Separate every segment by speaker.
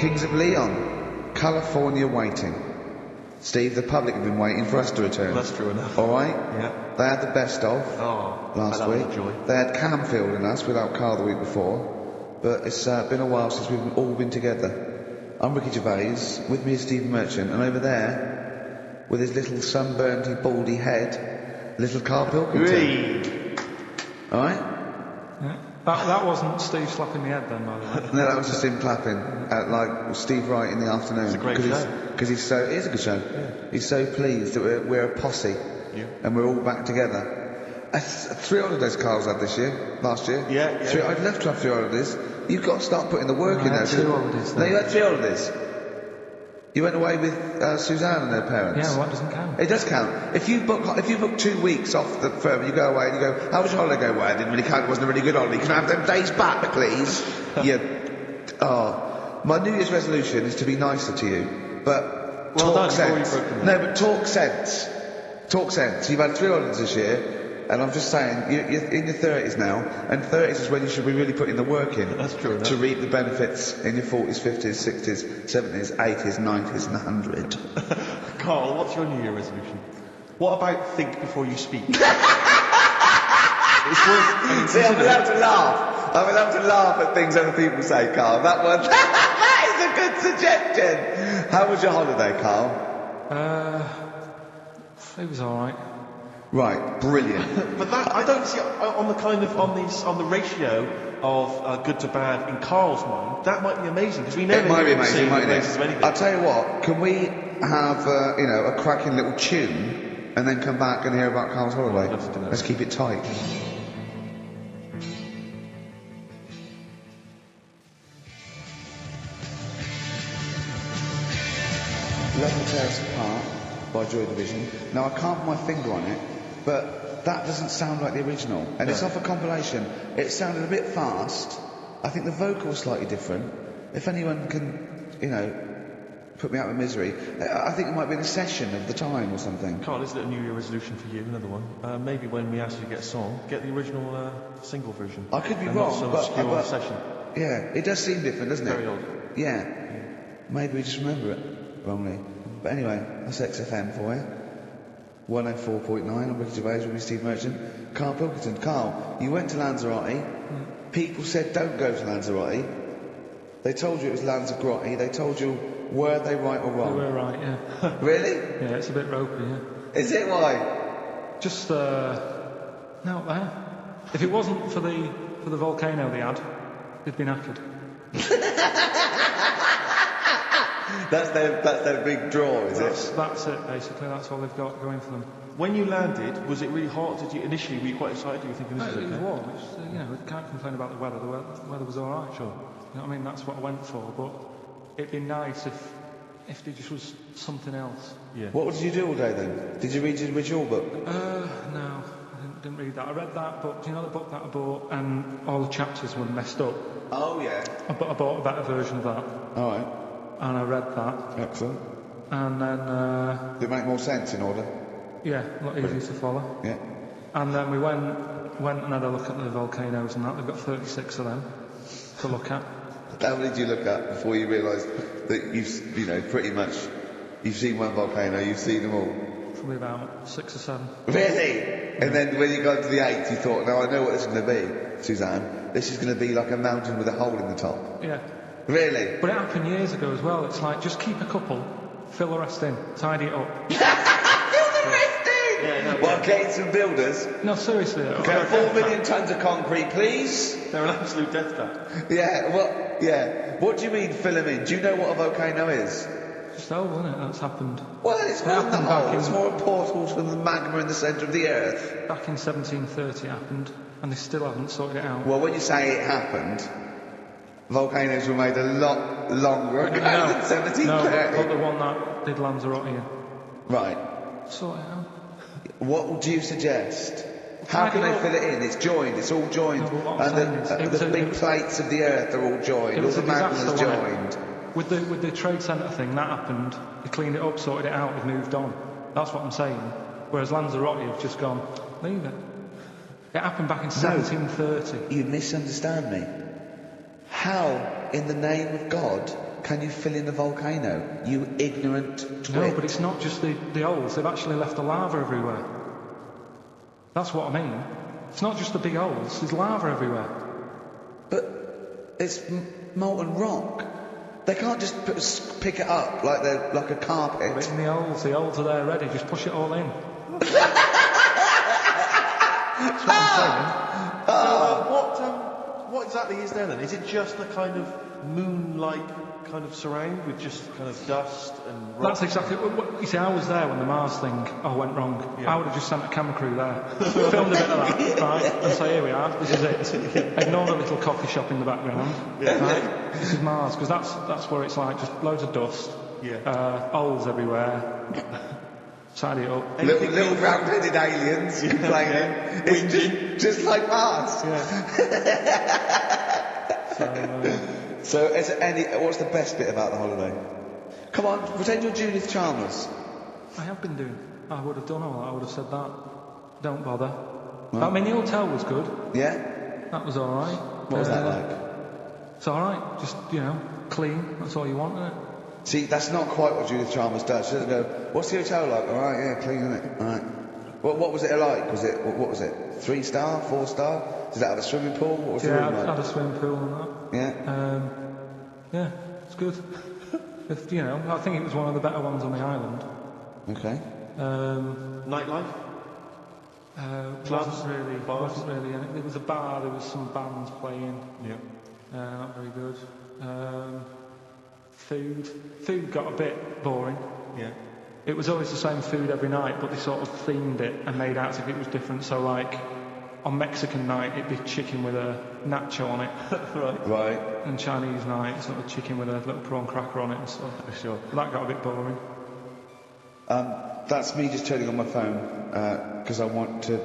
Speaker 1: Kings of Leon, California Waiting. Steve, the public have been waiting for us to return.
Speaker 2: That's true enough.
Speaker 1: All right?
Speaker 2: Yeah.
Speaker 1: They had the best of last week. They had Camfield and us without Carl the week before. But it's been a while since we've all been together. I'm Ricky Gervais, with me is Steve Merchant, and over there, with his little sunburned, baldy head, little Karl Pilkington. All right?
Speaker 3: Yeah. That wasn't Steve slapping the head then, by the way.
Speaker 1: No, that was just him clapping at like Steve Wright in the afternoon.
Speaker 2: It's a great show.
Speaker 1: Because he's so, it is a good show. Yeah. He's so pleased that we're a posse. Yeah. And we're all back together. 3 holidays Carl's had last year.
Speaker 2: Yeah.
Speaker 1: I'd love to have 3 holidays. You've got to start putting the work in there.
Speaker 3: 2 holidays.
Speaker 1: No, you had 3 holidays. You went away with Suzanne and her parents.
Speaker 3: Yeah, well, that doesn't count.
Speaker 1: It does count. If you book 2 weeks off the firm, you go away and you go, how was your holiday? Well, I didn't really count. It wasn't a really good holiday. Can I have them days back, please? My New Year's resolution is to be nicer to you, but talk sense. No, but talk sense. Talk sense. You've had 3 holidays this year. And I'm just saying, you're in your 30s now, and 30s is when you should be really putting the work in.
Speaker 2: That's true.
Speaker 1: To reap the benefits in your 40s, 50s, 60s, 70s, 80s, 90s, and 100.
Speaker 2: Karl, what's your New Year resolution? What about think before you speak? It's worth...
Speaker 1: See, I'm allowed to laugh. I'm allowed to laugh at things other people say, Karl. That one, that is a good suggestion. How was your holiday, Karl?
Speaker 3: It was alright.
Speaker 1: Right, brilliant.
Speaker 2: But that, I don't see on the ratio of good to bad in Karl's mind. That might be amazing because we never.
Speaker 1: It might be amazing,
Speaker 2: mightn't it?
Speaker 1: I'll tell you what. Can we have a cracking little tune and then come back and hear about Karl's holiday?
Speaker 2: I'd love to do that.
Speaker 1: Let's keep it tight. Love to Tear Us Apart by Joy Division. Now I can't put my finger on it, but that doesn't sound like the original. And it's off a compilation. It sounded a bit fast. I think the vocal's slightly different. If anyone can, put me out of misery. I think it might be in a session of the time or something.
Speaker 2: Karl, is it a New Year resolution for you? Another one. Maybe when we ask you to get a song, get the original single version.
Speaker 1: I could be
Speaker 2: and
Speaker 1: wrong,
Speaker 2: not so
Speaker 1: but
Speaker 2: obscure session.
Speaker 1: Yeah, it does seem different, doesn't it?
Speaker 2: Very odd.
Speaker 1: Yeah. Maybe we just remember it wrongly. But anyway, that's XFM for you. 104.9, I'm Ricky Gervais, with me Steve Merchant. Karl Pilkington. Karl, you went to Lanzarote. People said don't go to Lanzarote. They told you it was Lanzarote. They told you, were they right or wrong?
Speaker 3: They were right, yeah.
Speaker 1: Really?
Speaker 3: Yeah, it's a bit ropey, yeah.
Speaker 1: Is it? Why?
Speaker 3: Just, out there. If it wasn't for the volcano they had, they'd been knackered.
Speaker 1: That's their big draw, is it?
Speaker 3: That's it, basically. That's all they've got going for them.
Speaker 2: When you landed, was it really hot? Initially, were you quite excited? Were you thinking this is okay?
Speaker 3: It was warm. We can't complain about the weather. The weather was all right.
Speaker 2: Sure.
Speaker 3: You know what I mean? That's what I went for. But it'd be nice if there just was something else.
Speaker 2: Yeah.
Speaker 1: What did you do all day then? Did you read your ritual book?
Speaker 3: No, I didn't read that. I read that book. Do you know the book that I bought? And all the chapters were messed up.
Speaker 1: Oh yeah.
Speaker 3: I bought a better version of that.
Speaker 1: All right.
Speaker 3: And I read that.
Speaker 1: Excellent.
Speaker 3: And then...
Speaker 1: Did it make more sense in order?
Speaker 3: Yeah, a lot easier to follow.
Speaker 1: Yeah.
Speaker 3: And then we went and had a look at the volcanoes and that. They've got 36 of them to look at.
Speaker 1: How many did you look at before you realised that you've seen one volcano, you've seen them all?
Speaker 3: Probably about 6 or 7.
Speaker 1: Really? And then when you got to the 8th, you thought, now I know what this is going to be, Suzanne. This is going to be like a mountain with a hole in the top.
Speaker 3: Yeah.
Speaker 1: Really?
Speaker 3: But it happened years ago as well. It's like, just keep a couple, fill the rest in, tidy it up.
Speaker 1: Fill the rest in?
Speaker 2: Yeah,
Speaker 1: Well, getting some builders.
Speaker 3: No, seriously.
Speaker 1: Okay, 4 million tonnes of concrete, please.
Speaker 2: They're an absolute death trap.
Speaker 1: Yeah. What do you mean fill them in? Do you know what a volcano is?
Speaker 3: Just hole, isn't it? That's happened.
Speaker 1: Well, it's more than a hole.
Speaker 3: in-
Speaker 1: It's more a portal to the magma in the centre of the earth.
Speaker 3: Back in 1730 it happened, and they still haven't sorted it out.
Speaker 1: Well, when you say it happened, volcanoes were made a lot longer ago than 1730.
Speaker 3: No, but the one that did Lanzarote in.
Speaker 1: Right.
Speaker 3: Sort it out.
Speaker 1: What would you suggest? How can they fill it in? It's joined, it's all joined.
Speaker 3: No, but what I'm saying is,
Speaker 1: the big plates of the earth are all joined,
Speaker 3: It
Speaker 1: all
Speaker 3: was
Speaker 1: the
Speaker 3: a
Speaker 1: magma's
Speaker 3: disaster, wasn't it?
Speaker 1: joined.
Speaker 3: With the trade centre thing, that happened. They cleaned it up, sorted it out, they've moved on. That's what I'm saying. Whereas Lanzarote have just gone, leave it. It happened back in 1730.
Speaker 1: You misunderstand me. How, in the name of God, can you fill in the volcano? You ignorant twit.
Speaker 3: No, but it's not just the holes. They've actually left the lava everywhere. That's what I mean. It's not just the big holes. There's lava everywhere.
Speaker 1: But it's molten rock. They can't just pick it up like they're like a carpet.
Speaker 3: But in the holes are there ready. Just push it all in. That's what I'm saying.
Speaker 2: What exactly is there then? Is it just a kind of moon-like kind of surround with just kind of dust and rock?
Speaker 3: That's exactly. You see, I was there when the Mars thing went wrong.
Speaker 2: Yeah.
Speaker 3: I would have just sent a camera crew there, filmed a bit of that, right, and say, here we are, this is it. Ignore the little coffee shop in the background, right? This is Mars, because that's where it's like, just loads of dust, holes everywhere. Tidy it up.
Speaker 1: Little round-headed aliens complaining. It's just like Mars. So, is there what's the best bit about the holiday? Come on, pretend you're Judith Chalmers.
Speaker 3: I have been doing. I would have done all that. I would have said that. Don't bother.
Speaker 1: Right.
Speaker 3: I mean, the hotel was good.
Speaker 1: Yeah?
Speaker 3: That was all right.
Speaker 1: What was that like?
Speaker 3: It's all right. Just, clean. That's all you want, isn't it?
Speaker 1: See, that's not quite what Judith Chalmers does. She doesn't go, what's the hotel like? All right, yeah, clean, isn't it? All right. What was it like? What was it? 3-star, 4-star? Did it have a swimming pool? What was the room like?
Speaker 3: Had a swimming pool and that.
Speaker 1: Yeah?
Speaker 3: Yeah, it's good. I think it was one of the better ones on the island.
Speaker 1: Okay.
Speaker 2: Nightlife?
Speaker 3: Wasn't really. There was a bar. There was some bands playing.
Speaker 2: Yeah.
Speaker 3: Not very good. Food got a bit boring.
Speaker 2: Yeah.
Speaker 3: It was always the same food every night, but they sort of themed it and made out as if it was different. So, like, on Mexican night, it'd be chicken with a nacho on it.
Speaker 1: Right.
Speaker 3: And Chinese night, sort of chicken with a little prawn cracker on it and stuff.
Speaker 2: Sure.
Speaker 3: That got a bit boring.
Speaker 1: That's me just turning on my phone because I want to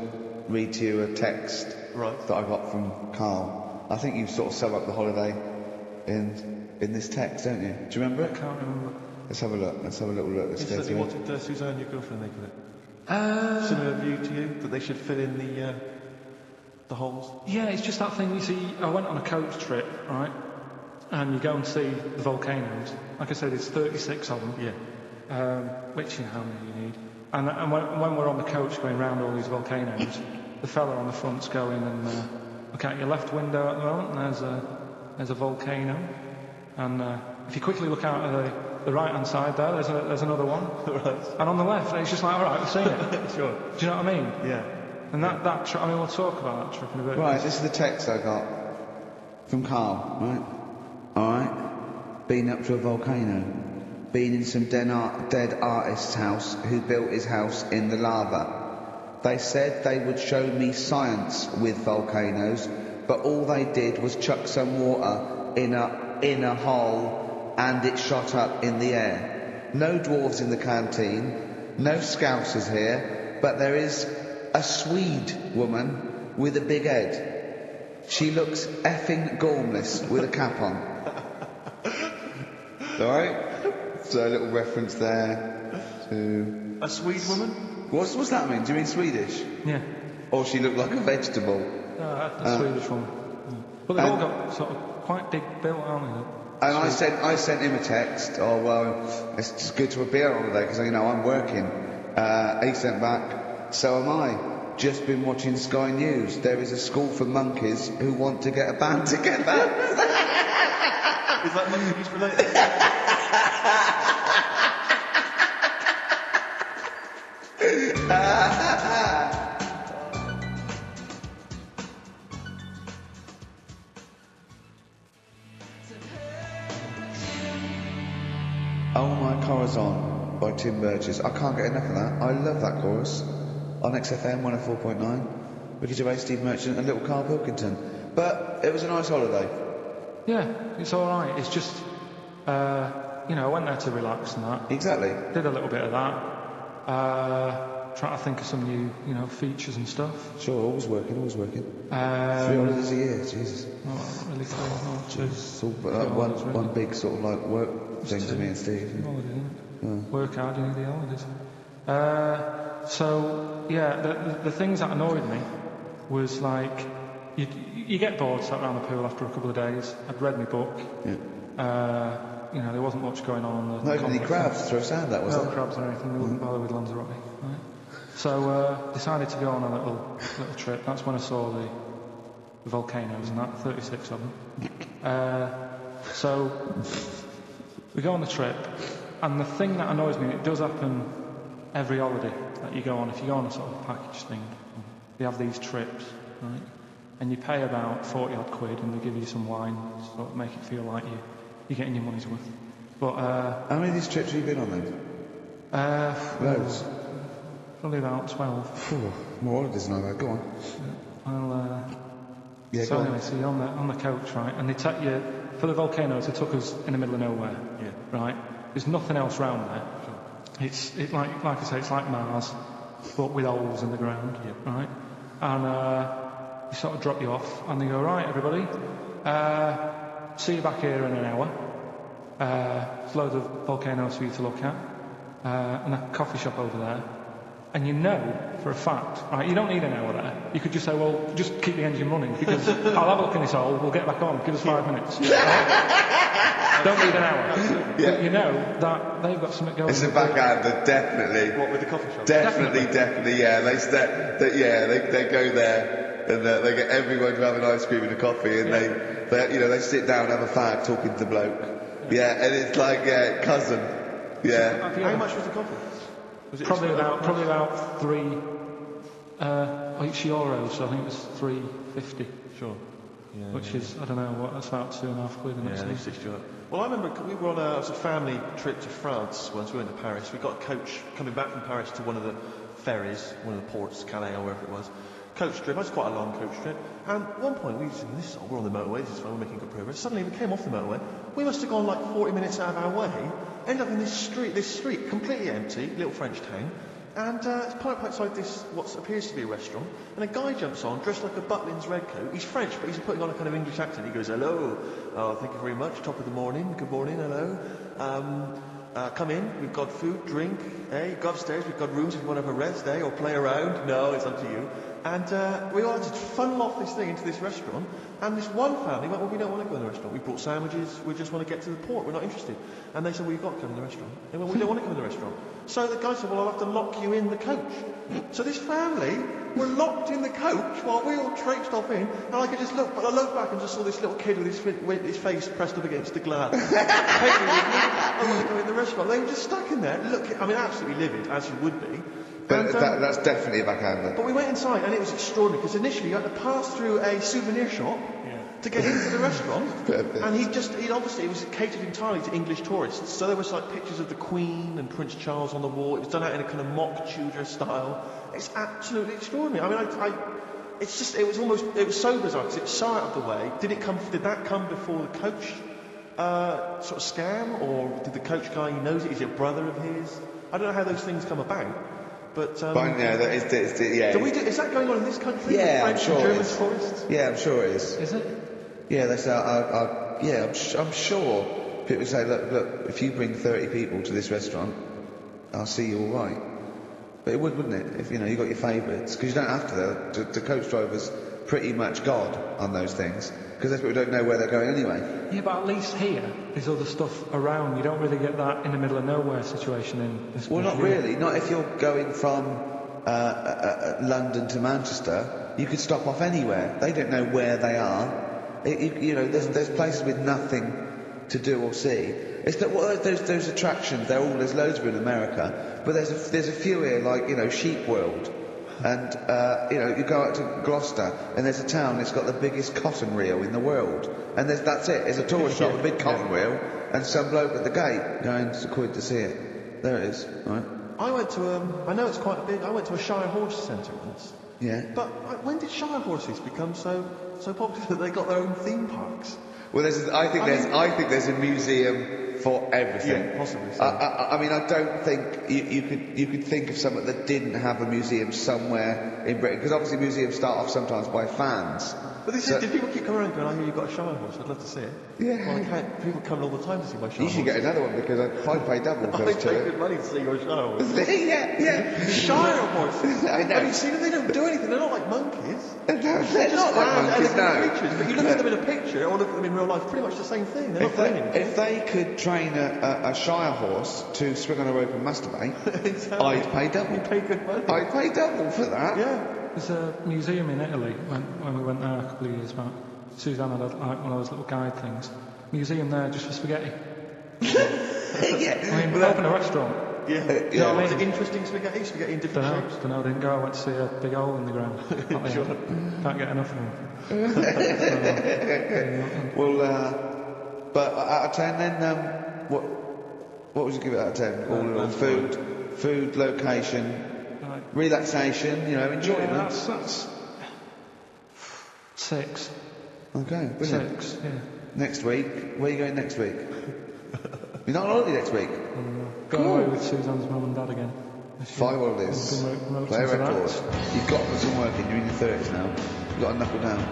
Speaker 1: read to you a text that I got from Karl. I think you sort of sum up the holiday in this text, don't you? Do you remember it?
Speaker 3: I can't remember.
Speaker 1: Let's have a look. Let's have a little look.
Speaker 2: You said you wanted Suzanne, your girlfriend, think of it. Similar view to you, that they should fill in the holes?
Speaker 3: Yeah, it's just that thing, you see, I went on a coach trip, right? And you go and see the volcanoes. Like I said, there's 36 of them.
Speaker 2: Yeah.
Speaker 3: Which, how many you need. And when we're on the coach going round all these volcanoes, the fella on the front's going and look out your left window at the moment, and there's a volcano. And if you quickly look out at the right-hand side there, there's another one.
Speaker 2: Right.
Speaker 3: And on the left, it's just like, all right, we've seen it.
Speaker 2: Sure.
Speaker 3: Do you know what I mean?
Speaker 2: Yeah.
Speaker 3: And that trip, we'll talk about that trip in a bit.
Speaker 1: Right, this is the text I got from Karl, right? Alright. Been up to a volcano. Been in some dead artist's house who built his house in the lava. They said they would show me science with volcanoes, but all they did was chuck some water in a hole and it shot up in the air. No dwarves in the canteen, no scousers here, but there is a Swede woman with a big head. She looks effing gormless with a cap on. Alright? So a little reference there to...
Speaker 2: A Swede woman?
Speaker 1: What's that mean? Do you mean Swedish?
Speaker 3: Yeah.
Speaker 1: Or she looked like a vegetable?
Speaker 3: The Swedish one. Well, they've all got sort of quite big built, aren't they?
Speaker 1: And I sent him a text. Oh well, it's just good to be on holiday because I'm working. He sent back. So am I. Just been watching Sky News. There is a school for monkeys who want to get a band together.
Speaker 2: Is that monkeys related?
Speaker 1: Oh My Corazon by Tim Burgess. I can't get enough of that. I love that chorus. On XFM 104.9. Ricky Gervais, Steve Merchant and little Karl Pilkington. But it was a nice holiday.
Speaker 3: Yeah, it's alright. It's just, I went there to relax and that.
Speaker 1: Exactly.
Speaker 3: Did a little bit of that. Trying to think of some new, features and stuff.
Speaker 1: Sure, always working. 3 holidays a year, Jesus.
Speaker 3: Not really cool. Two.
Speaker 1: It's all one big sort of like work thing to me and Steve.
Speaker 3: Holiday, isn't it? Work hard, you need the holidays. The things that annoyed me was like, you get bored sat around the pool after a couple of days. I'd read my book.
Speaker 1: Yeah.
Speaker 3: there wasn't much going on.
Speaker 1: Not even any crabs to throw sand at, was
Speaker 3: no
Speaker 1: there?
Speaker 3: crabs or anything. They wouldn't bother with Lanzarote. Right? So decided to go on a little trip. That's when I saw the volcanoes and that, 36 of them. So we go on the trip, and the thing that annoys me, and it does happen every holiday that you go on, if you go on a sort of package thing, you have these trips, right? And you pay about 40 odd quid, and they give you some wine to sort of make it feel like you're getting your money's worth. But
Speaker 1: how many of these trips have you been on then? Loads.
Speaker 3: Probably about 12.
Speaker 1: More holidays than I've had. Go on.
Speaker 3: So anyway, so you're on the coach, right? And they take you for the volcanoes. They took us in the middle of nowhere, right? There's nothing else around there. It's like I say, it's like Mars, but with holes in the ground, right? And they sort of drop you off, and they go, right, everybody, see you back here in an hour. There's loads of volcanoes for you to look at, and a coffee shop over there. And you know for a fact, right, you don't need an hour there. You could just say, well, just keep the engine running, because I'll have a look in this hole, we'll get back on, give us 5 minutes. Right? Don't need an hour. But you know that they've got something going.
Speaker 1: It's a backhander, definitely.
Speaker 2: What, with the coffee shop?
Speaker 1: Definitely, yeah. They go there, and they get everyone to have an ice cream and a coffee, and they sit down, have a fag, talking to the bloke. Yeah, and it's like, cousin. Yeah.
Speaker 2: How much was the coffee? Was it
Speaker 3: probably about €3 euros, so I think it was $3.50.
Speaker 2: Sure. Yeah,
Speaker 3: which is, I don't know, what, that's about £2.5 quid.
Speaker 2: Well, I remember we were on a family trip to France once. We went to Paris. We got a coach coming back from Paris to one of the ferries, one of the ports, Calais or wherever it was. Coach trip. It was quite a long coach trip. And at one point, we're on the motorway. This is fine. We're making good progress. Suddenly, we came off the motorway. We must have gone like 40 minutes out of our way. Ended up in this street, completely empty, little French town. And it's parked outside this, what appears to be a restaurant. And a guy jumps on, dressed like a Butlins redcoat. He's French, but he's putting on a kind of English accent. He goes, hello. Oh, thank you very much. Top of the morning. Good morning. Hello. Come in. We've got food, drink. Hey, go upstairs. We've got rooms if you want to have a rest, or play around. No, it's up to you. And we all had to funnel off this thing into this restaurant. And this one family went, well, we don't want to go in the restaurant. We brought sandwiches. We just want to get to the port. We're not interested. And they said, well, you've got to come in the restaurant. They went, we don't want to come in the restaurant. So the guy said, well, I'll have to lock you in the coach. So this family were locked in the coach while we all traipsed off in. And I could just look, but I looked back and just saw this little kid with his face pressed up against the glass. I want to go in the restaurant. They were just stuck in there. Absolutely livid, as you would be.
Speaker 1: But that's definitely a backhander.
Speaker 2: But we went inside, and it was extraordinary, because initially you had to pass through a souvenir shop to get into the restaurant. And he obviously, it was catered entirely to English tourists. So there was like pictures of the Queen and Prince Charles on the wall. It was done out in a kind of mock Tudor style. It's absolutely extraordinary. It was so bizarre, because it's so out of the way. Did that come before the coach sort of scam, or did the coach guy, he knows it, is it a brother of his? I don't know how those things come about. But
Speaker 1: is that
Speaker 2: going on in this country?
Speaker 1: Yeah,
Speaker 2: French
Speaker 1: I'm sure
Speaker 2: and German
Speaker 1: it is.
Speaker 2: tourists?
Speaker 1: Yeah, I'm sure it is.
Speaker 3: Is it?
Speaker 1: Yeah, I'm sure people say, look, if you bring 30 people to this restaurant, I'll see you all right. But it wouldn't it? If you got your favourites, because you don't have to. The coach driver's pretty much God on those things, because those people don't know where they're going anyway.
Speaker 3: Yeah, but at least here, there's other stuff around. You don't really get that in the middle of nowhere situation in this country.
Speaker 1: Well, not really. Not if you're going from London to Manchester. You could stop off anywhere. They don't know where they are. There's places with nothing to do or see. It's that those attractions. There's loads of them in America, but there's a few here, like Sheep World. And, you go out to Gloucester, and there's a town that's got the biggest cotton reel in the world. And that's it. There's a tourist shop, a big cotton reel, and some bloke at the gate going to quid to see it. There it is, right?
Speaker 2: I went to, I know it's quite big, I went to a Shire Horse Centre once.
Speaker 1: Yeah.
Speaker 2: But when did Shire horses become so popular that they got their own theme parks?
Speaker 1: Well, I think there's a museum for everything.
Speaker 2: Yeah, possibly. So.
Speaker 1: I don't think you could think of something that didn't have a museum somewhere in Britain, because obviously museums start off sometimes by fans.
Speaker 2: But did people keep coming around going, I hear you've got a Shire horse, I'd love to see it?
Speaker 1: Yeah.
Speaker 2: Well, I can't. People come all the time to see my Shire horse.
Speaker 1: You should get another one, because I pay double.
Speaker 2: I pay good money to see your Shire horse.
Speaker 1: yeah.
Speaker 2: Shire horses.
Speaker 1: I know.
Speaker 2: Have you seen them? They don't do anything. They're not like monkeys.
Speaker 1: They're not like monkeys, no.
Speaker 2: Creatures, but you look at them in a picture or look at them in real life, pretty much the same thing. They're not doing anything.
Speaker 1: If they could train a Shire horse to swing on a rope and masturbate,
Speaker 2: Exactly.
Speaker 1: I'd pay double.
Speaker 2: You pay good money.
Speaker 1: I'd pay double for that.
Speaker 2: Yeah.
Speaker 3: There's a museum in Italy when we went there a couple of years back. Suzanne had like one of those little guide things. Museum there just for spaghetti.
Speaker 1: Yeah.
Speaker 3: I mean, open a restaurant.
Speaker 2: Yeah.
Speaker 3: You know what I
Speaker 2: Was
Speaker 3: mean?
Speaker 2: it interesting spaghetti? Spaghetti in different shapes?
Speaker 3: Don't know, didn't go. I went to see a big hole in the ground. Can't get enough of them.
Speaker 1: Well, but out of 10 then, what would you give it out of 10? All in all, food, location,
Speaker 3: Right.
Speaker 1: relaxation, enjoyment.
Speaker 3: Yeah, that's 6.
Speaker 1: Okay, brilliant.
Speaker 3: 6, yeah.
Speaker 1: Next week, where are you going next week? You're not on holiday next week?
Speaker 3: Going away with Suzanne's mum and dad again.
Speaker 1: 5 holidays.
Speaker 3: Good
Speaker 1: Play a
Speaker 3: for
Speaker 1: record.
Speaker 3: that.
Speaker 1: You've got to put some work in. You're in your 30s now. You've got to knuckle down.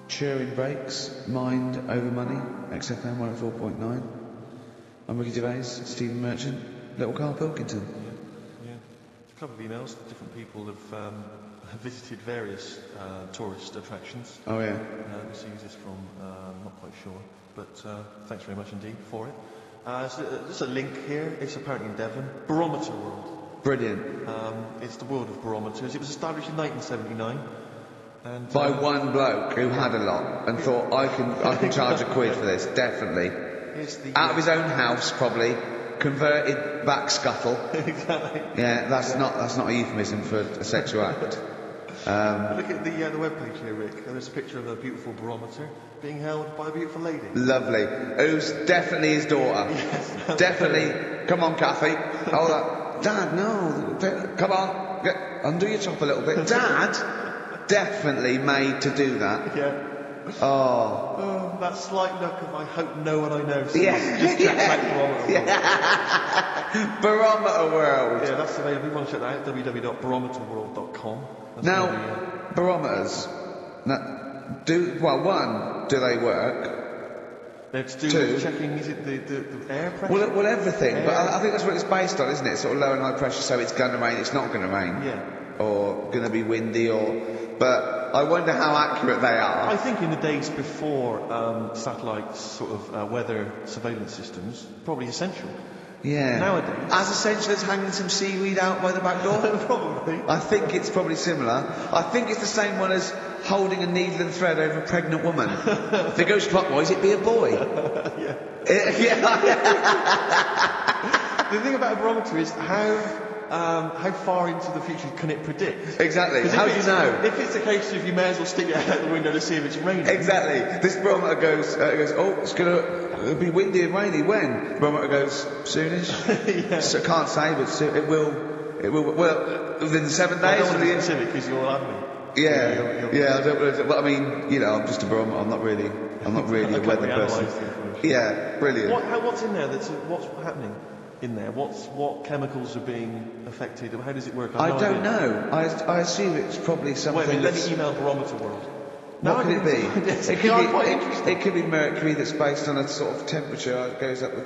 Speaker 1: Cheering breaks, mind over money, XFM 104.9. I'm Ricky Gervais, Stephen Merchant, little Karl Pilkington.
Speaker 2: Yeah. A couple of emails. Different people have visited various tourist attractions.
Speaker 1: Oh yeah.
Speaker 2: Received this from, not quite sure, but thanks very much indeed for it. There's a link here. It's apparently in Devon. Barometer World.
Speaker 1: Brilliant.
Speaker 2: It's the world of barometers. It was established in 1979. And,
Speaker 1: By one bloke who had a lot and thought, I can charge £1 for this, definitely. Out of his own house, probably. Converted back scuttle.
Speaker 2: Exactly.
Speaker 1: Yeah, that's not a euphemism for a sexual act.
Speaker 2: Look at the webpage here, Rick. There's a picture of a beautiful barometer being held by a beautiful lady.
Speaker 1: Lovely. Who's definitely his daughter.
Speaker 2: Yes.
Speaker 1: Definitely. Come on, Kathy. Hold up. Dad, no. Come on. Undo your top a little bit. Dad? Definitely made to do that.
Speaker 2: Yeah.
Speaker 1: Oh.
Speaker 2: That slight look of I hope no one I know sees.
Speaker 1: Yeah.
Speaker 2: Just check out Barometer World.
Speaker 1: Barometer World.
Speaker 2: Yeah, that's available. If you want to check that out, www.barometerworld.com.
Speaker 1: Now, barometers. Now, do they work?
Speaker 2: Let's do
Speaker 1: Two.
Speaker 2: checking, is it the air pressure?
Speaker 1: Well, everything. But
Speaker 2: Air.
Speaker 1: I think that's what it's based on, isn't it? Sort of low and high pressure, so it's going to rain, it's not going to rain.
Speaker 2: Yeah.
Speaker 1: Or going to be windy, But I wonder how accurate they are.
Speaker 2: I think in the days before satellite sort of weather surveillance systems, probably essential.
Speaker 1: Yeah.
Speaker 2: Nowadays.
Speaker 1: As essential as hanging some seaweed out by the back door?
Speaker 2: Probably.
Speaker 1: I think it's probably similar. I think it's the same one as holding a needle and thread over a pregnant woman. If it goes clockwise, it'd be a boy.
Speaker 2: Yeah.
Speaker 1: Yeah.
Speaker 2: The thing about a barometer is how far into the future can it predict?
Speaker 1: Exactly. How do you know?
Speaker 2: If it's a case of you may as well stick your head out the window to see if it's raining.
Speaker 1: Exactly. This barometer goes, oh, it's going to be windy and rainy. When? The barometer goes, soonish.
Speaker 2: Yeah.
Speaker 1: So can't say, but it will, well, within 7 days.
Speaker 2: I don't want to be specific because you'll have me.
Speaker 1: Yeah. I don't. But I mean, I'm just a barometer. I'm not really a weather person. Yeah, brilliant.
Speaker 2: What's in there? What's happening in there? What chemicals are being affected? How does it work?
Speaker 1: I don't know. I assume it's probably something.
Speaker 2: Wait a minute, let
Speaker 1: that's...
Speaker 2: me email Barometer World.
Speaker 1: What could it be?
Speaker 2: It
Speaker 1: could be mercury that's based on a sort of temperature. It goes up with...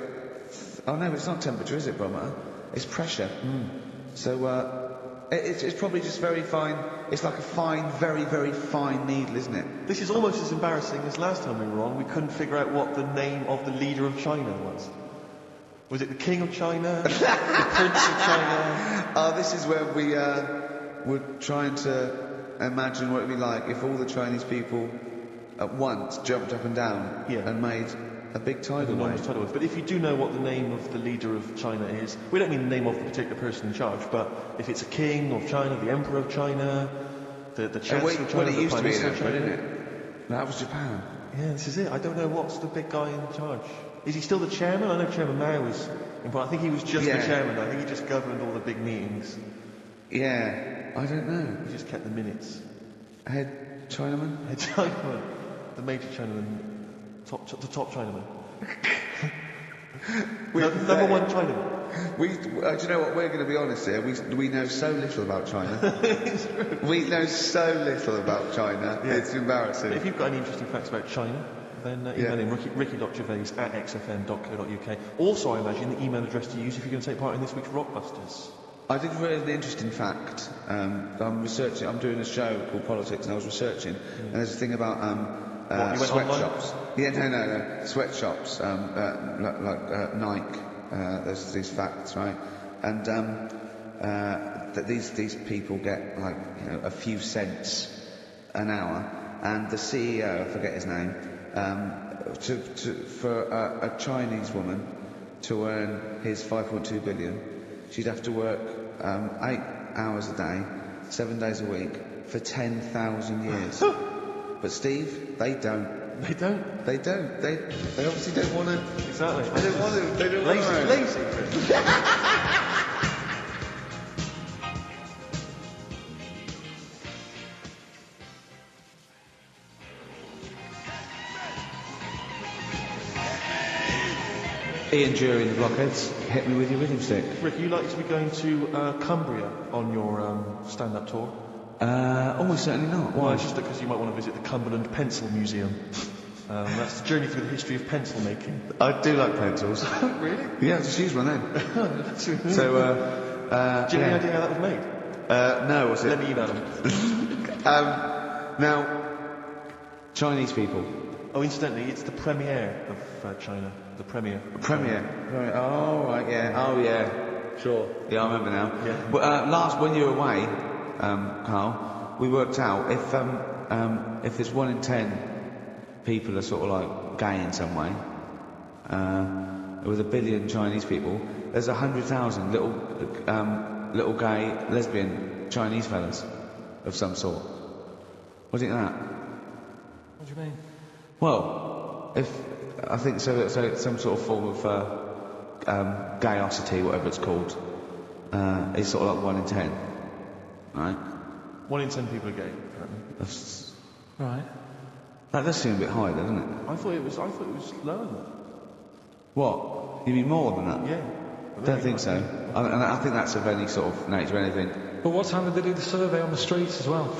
Speaker 1: Oh no, it's not temperature, is it, barometer? It's pressure. So it's probably just very fine. It's like a fine, very, very fine needle, isn't it?
Speaker 2: This is almost as embarrassing as last time we were on. We couldn't figure out what the name of the leader of China was. Was it the King of China? The Prince of China?
Speaker 1: Oh, this is where we were trying to imagine what it would be like if all the Chinese people at once jumped up and down and made a big tidal wave.
Speaker 2: But if you do know what the name of the leader of China is, we don't mean the name of the particular person in charge, but if it's a king of China, the emperor of China, the chancellor of China,
Speaker 1: well, it
Speaker 2: the
Speaker 1: used to
Speaker 2: prime
Speaker 1: be an
Speaker 2: minister of
Speaker 1: emperor,
Speaker 2: China.
Speaker 1: didn't it? That was Japan.
Speaker 2: Yeah, this is it. I don't know what's the big guy in charge. Is he still the chairman? I know Chairman Mao was important. I think he was just the chairman. I think he just governed all the big meetings.
Speaker 1: Yeah, I don't know.
Speaker 2: He just kept the minutes.
Speaker 1: Head Chinaman?
Speaker 2: Head Chinaman. The major Chinaman. The top Chinaman. Number one Chinaman.
Speaker 1: Do you know what? We're going to be honest here. We know so little about China.
Speaker 2: It's true.
Speaker 1: We know so little about China.
Speaker 2: Yeah.
Speaker 1: It's embarrassing.
Speaker 2: If you've got any interesting facts about China, then email in ricky.gervais@xfm.co.uk. Also, I imagine the email address to use if you're going to take part in this week's Rockbusters.
Speaker 1: I did read an interesting fact. I'm researching. I'm doing a show called Politics, and I was researching. And there's a thing about sweatshops. Yeah, no. Sweatshops, like Nike. There's these facts, right? And that these people get like a few cents an hour, and the CEO, I forget his name, for a Chinese woman to earn his 5.2 billion, she'd have to work 8 hours a day, 7 days a week, for 10,000 years. But Steve, they don't.
Speaker 2: They don't.
Speaker 1: They obviously don't want to.
Speaker 2: Exactly.
Speaker 1: They don't want to. They don't want to.
Speaker 2: Lazy.
Speaker 1: Ian Jury and the Blockheads, hit me with your rhythm stick.
Speaker 2: Rick, you like to be going to Cumbria on your stand-up tour?
Speaker 1: Certainly not. Why?
Speaker 2: Well, it's just because you might want to visit the Cumberland Pencil Museum. That's the journey through the history of pencil making.
Speaker 1: I do like pencils.
Speaker 2: Really?
Speaker 1: Yeah, just use one then.
Speaker 2: So, do you have any idea how that was made?
Speaker 1: No, what's it?
Speaker 2: Let me email them.
Speaker 1: Now, Chinese people.
Speaker 2: Oh, incidentally, it's the premiere of China. The premiere.
Speaker 1: Premiere. Oh, right, yeah. Oh, yeah. Sure. Yeah, I remember now.
Speaker 2: Yeah.
Speaker 1: But when you were away, Carl, we worked out if there's 1 in 10 people are sort of like gay in some way, with 1 billion Chinese people, there's 100,000 little gay, lesbian Chinese fellas of some sort. What do you think of that?
Speaker 3: What do you mean?
Speaker 1: Well, I think so it's some sort of form of gayosity, whatever it's called, is sort of like 1 in 10, right?
Speaker 2: 1 in 10 people are gay, apparently.
Speaker 3: Right.
Speaker 1: That does seem a bit high, doesn't it?
Speaker 2: I thought it was lower than that.
Speaker 1: What? You mean more than that?
Speaker 2: Yeah.
Speaker 1: I don't think so. I think that's of any sort of nature, anything.
Speaker 3: But what time did they do the survey on the streets as well?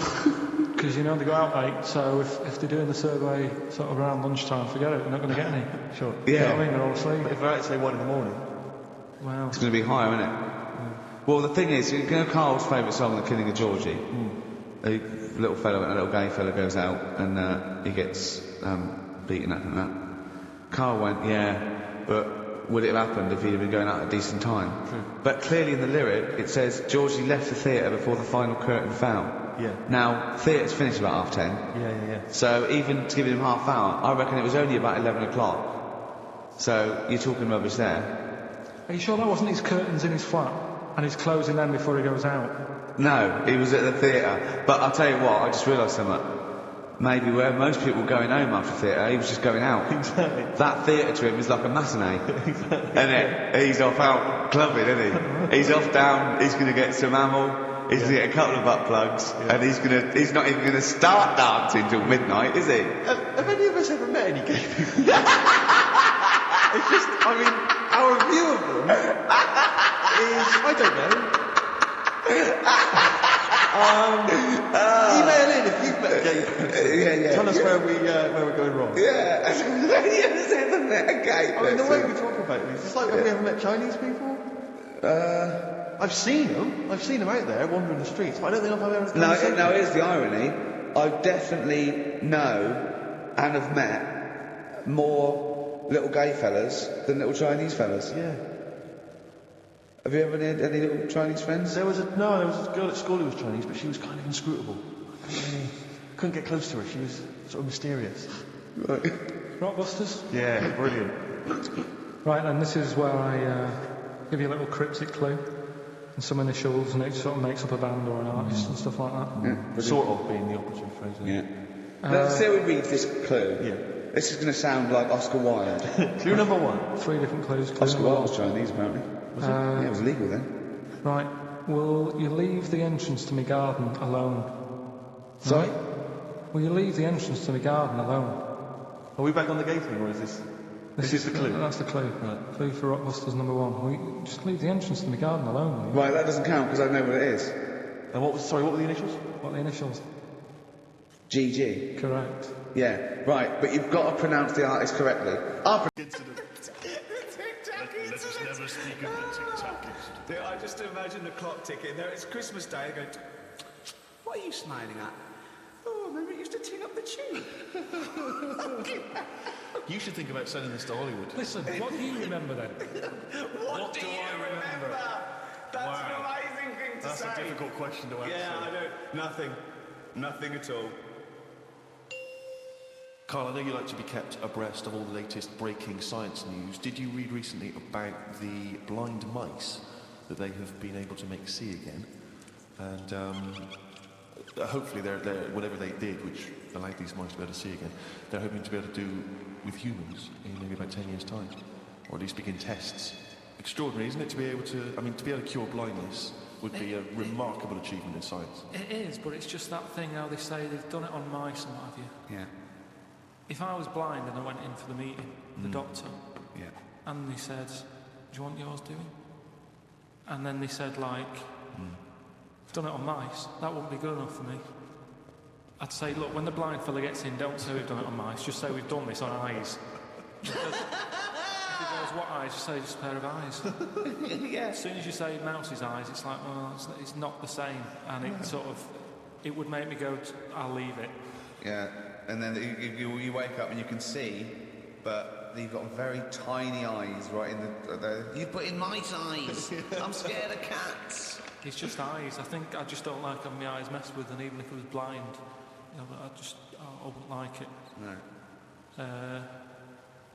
Speaker 3: Because they go out late, so if they're doing the survey sort of around lunchtime, forget it, they're not going to get any. Sure.
Speaker 1: Yeah.
Speaker 3: You know what I mean? They're all asleep.
Speaker 2: But if they're out, say 1 in the morning.
Speaker 3: Wow.
Speaker 1: It's going to be higher, isn't it? Yeah. Well, the thing is, you know Carl's favourite song, The Killing of Georgie? A little gay fella goes out and he gets beaten up and that. Carl went, yeah, but would it have happened if he'd have been going out at a decent time?
Speaker 2: True.
Speaker 1: But clearly in the lyric it says Georgie left the theatre before the final curtain fell.
Speaker 2: Yeah.
Speaker 1: Now, theatre's finished about 10:30.
Speaker 2: Yeah.
Speaker 1: So even to give him half hour, I reckon it was only about 11 o'clock. So you're talking rubbish there.
Speaker 3: Are you sure that wasn't his curtains in his flat and he's closing them before he goes out?
Speaker 1: No, he was at the theatre. But I'll tell you what, I just realised something. Maybe where most people going home after theatre, he was just going out.
Speaker 2: Exactly.
Speaker 1: That theatre to him is like a matinee.
Speaker 2: Exactly.
Speaker 1: Isn't it? He's off out clubbing, isn't he? He's off down, he's going to get some ammo, he's going to get a couple of butt plugs, and he's not even going to start dancing till midnight, is he?
Speaker 2: Have any of us ever met any gay people? It's just, our view of them is, I don't know. Email in if you've met gay people.
Speaker 1: Yeah.
Speaker 2: Tell us where we're going wrong.
Speaker 1: Yeah. Have you ever met a gay person?
Speaker 2: The way we talk about it, it's like, have we ever met Chinese people? I've seen them out there wandering the streets, but I don't think I've ever...
Speaker 1: No, here's the irony. I definitely know and have met more little gay fellas than little Chinese fellas.
Speaker 2: Yeah.
Speaker 1: Have you ever had any little Chinese friends?
Speaker 2: There was a girl at school who was Chinese, but she was kind of inscrutable. Couldn't get close to her. She was sort of mysterious.
Speaker 1: Right.
Speaker 3: Rockbusters?
Speaker 2: Yeah, brilliant.
Speaker 3: Right, and this is where I give you a little cryptic clue and some initials, and it sort of makes up a band or an artist and stuff like that.
Speaker 1: Yeah,
Speaker 2: sort of being the operative phrase.
Speaker 1: Yeah. Let's see how we read this clue.
Speaker 2: Yeah.
Speaker 1: This is going to sound like Oscar Wilde.
Speaker 2: Clue number 1.
Speaker 3: 3 different clues.
Speaker 1: Oscar Wilde was Chinese, apparently. Was it? Yeah, it was illegal then.
Speaker 3: Right. Will you leave the entrance to my garden alone?
Speaker 1: Sorry?
Speaker 3: Right? Will you leave the entrance to my garden alone?
Speaker 2: Are we back on the gay thing, or is this... This is the clue?
Speaker 3: That's the clue. Right. Clue for Rockbusters number 1. Will you just leave the entrance to my garden alone, will you?
Speaker 1: Right, that doesn't count because I know what it is.
Speaker 2: And what were the initials?
Speaker 3: What are the initials?
Speaker 1: Gigi.
Speaker 3: Correct.
Speaker 1: Yeah, right, but you've got to pronounce the artist correctly.
Speaker 4: Incident. Let us never speak of the tic-tac incident.
Speaker 5: I just imagine the clock ticking. There, it's Christmas Day. Going, what are you smiling at? Oh, remember it used to ting up the tube.
Speaker 4: You should think about sending this to Hollywood.
Speaker 3: Listen, what do you remember then?
Speaker 5: What do you remember? That's an amazing thing to say.
Speaker 4: That's a difficult question to answer.
Speaker 5: Yeah, I don't. Nothing at all.
Speaker 2: Karl, I know you like to be kept abreast of all the latest breaking science news. Did you read recently about the blind mice that they have been able to make see again? And hopefully they're whatever they did, which allowed these mice to be able to see again, they're hoping to be able to do with humans in maybe about 10 years' time, or at least begin tests. Extraordinary, isn't it, to be able to, I mean, to be able to cure blindness would be a remarkable achievement in science.
Speaker 3: It is, but it's just that thing how they say they've done it on mice and what have you.
Speaker 5: Yeah.
Speaker 3: If I was blind and I went in for the meeting, the doctor, and they said, do you want yours doing? And then they said, like, I've done it on mice, that wouldn't be good enough for me. I'd say, look, when the blind fella gets in, don't say we've done it on mice, just say we've done this on eyes. Because if he goes, what eyes? Just say just a pair of eyes.
Speaker 5: Yeah.
Speaker 3: As soon as you say mouse's eyes, it's like, well, it's not the same. And it sort of, it would make me go, I'll leave it.
Speaker 1: Yeah, and then you wake up and you can see, but you've got very tiny eyes right in the... You put in mice eyes. I'm scared of cats.
Speaker 3: It's just eyes. I think I just don't like having my eyes messed with, and even if I was blind, you know, I wouldn't like it.
Speaker 1: No.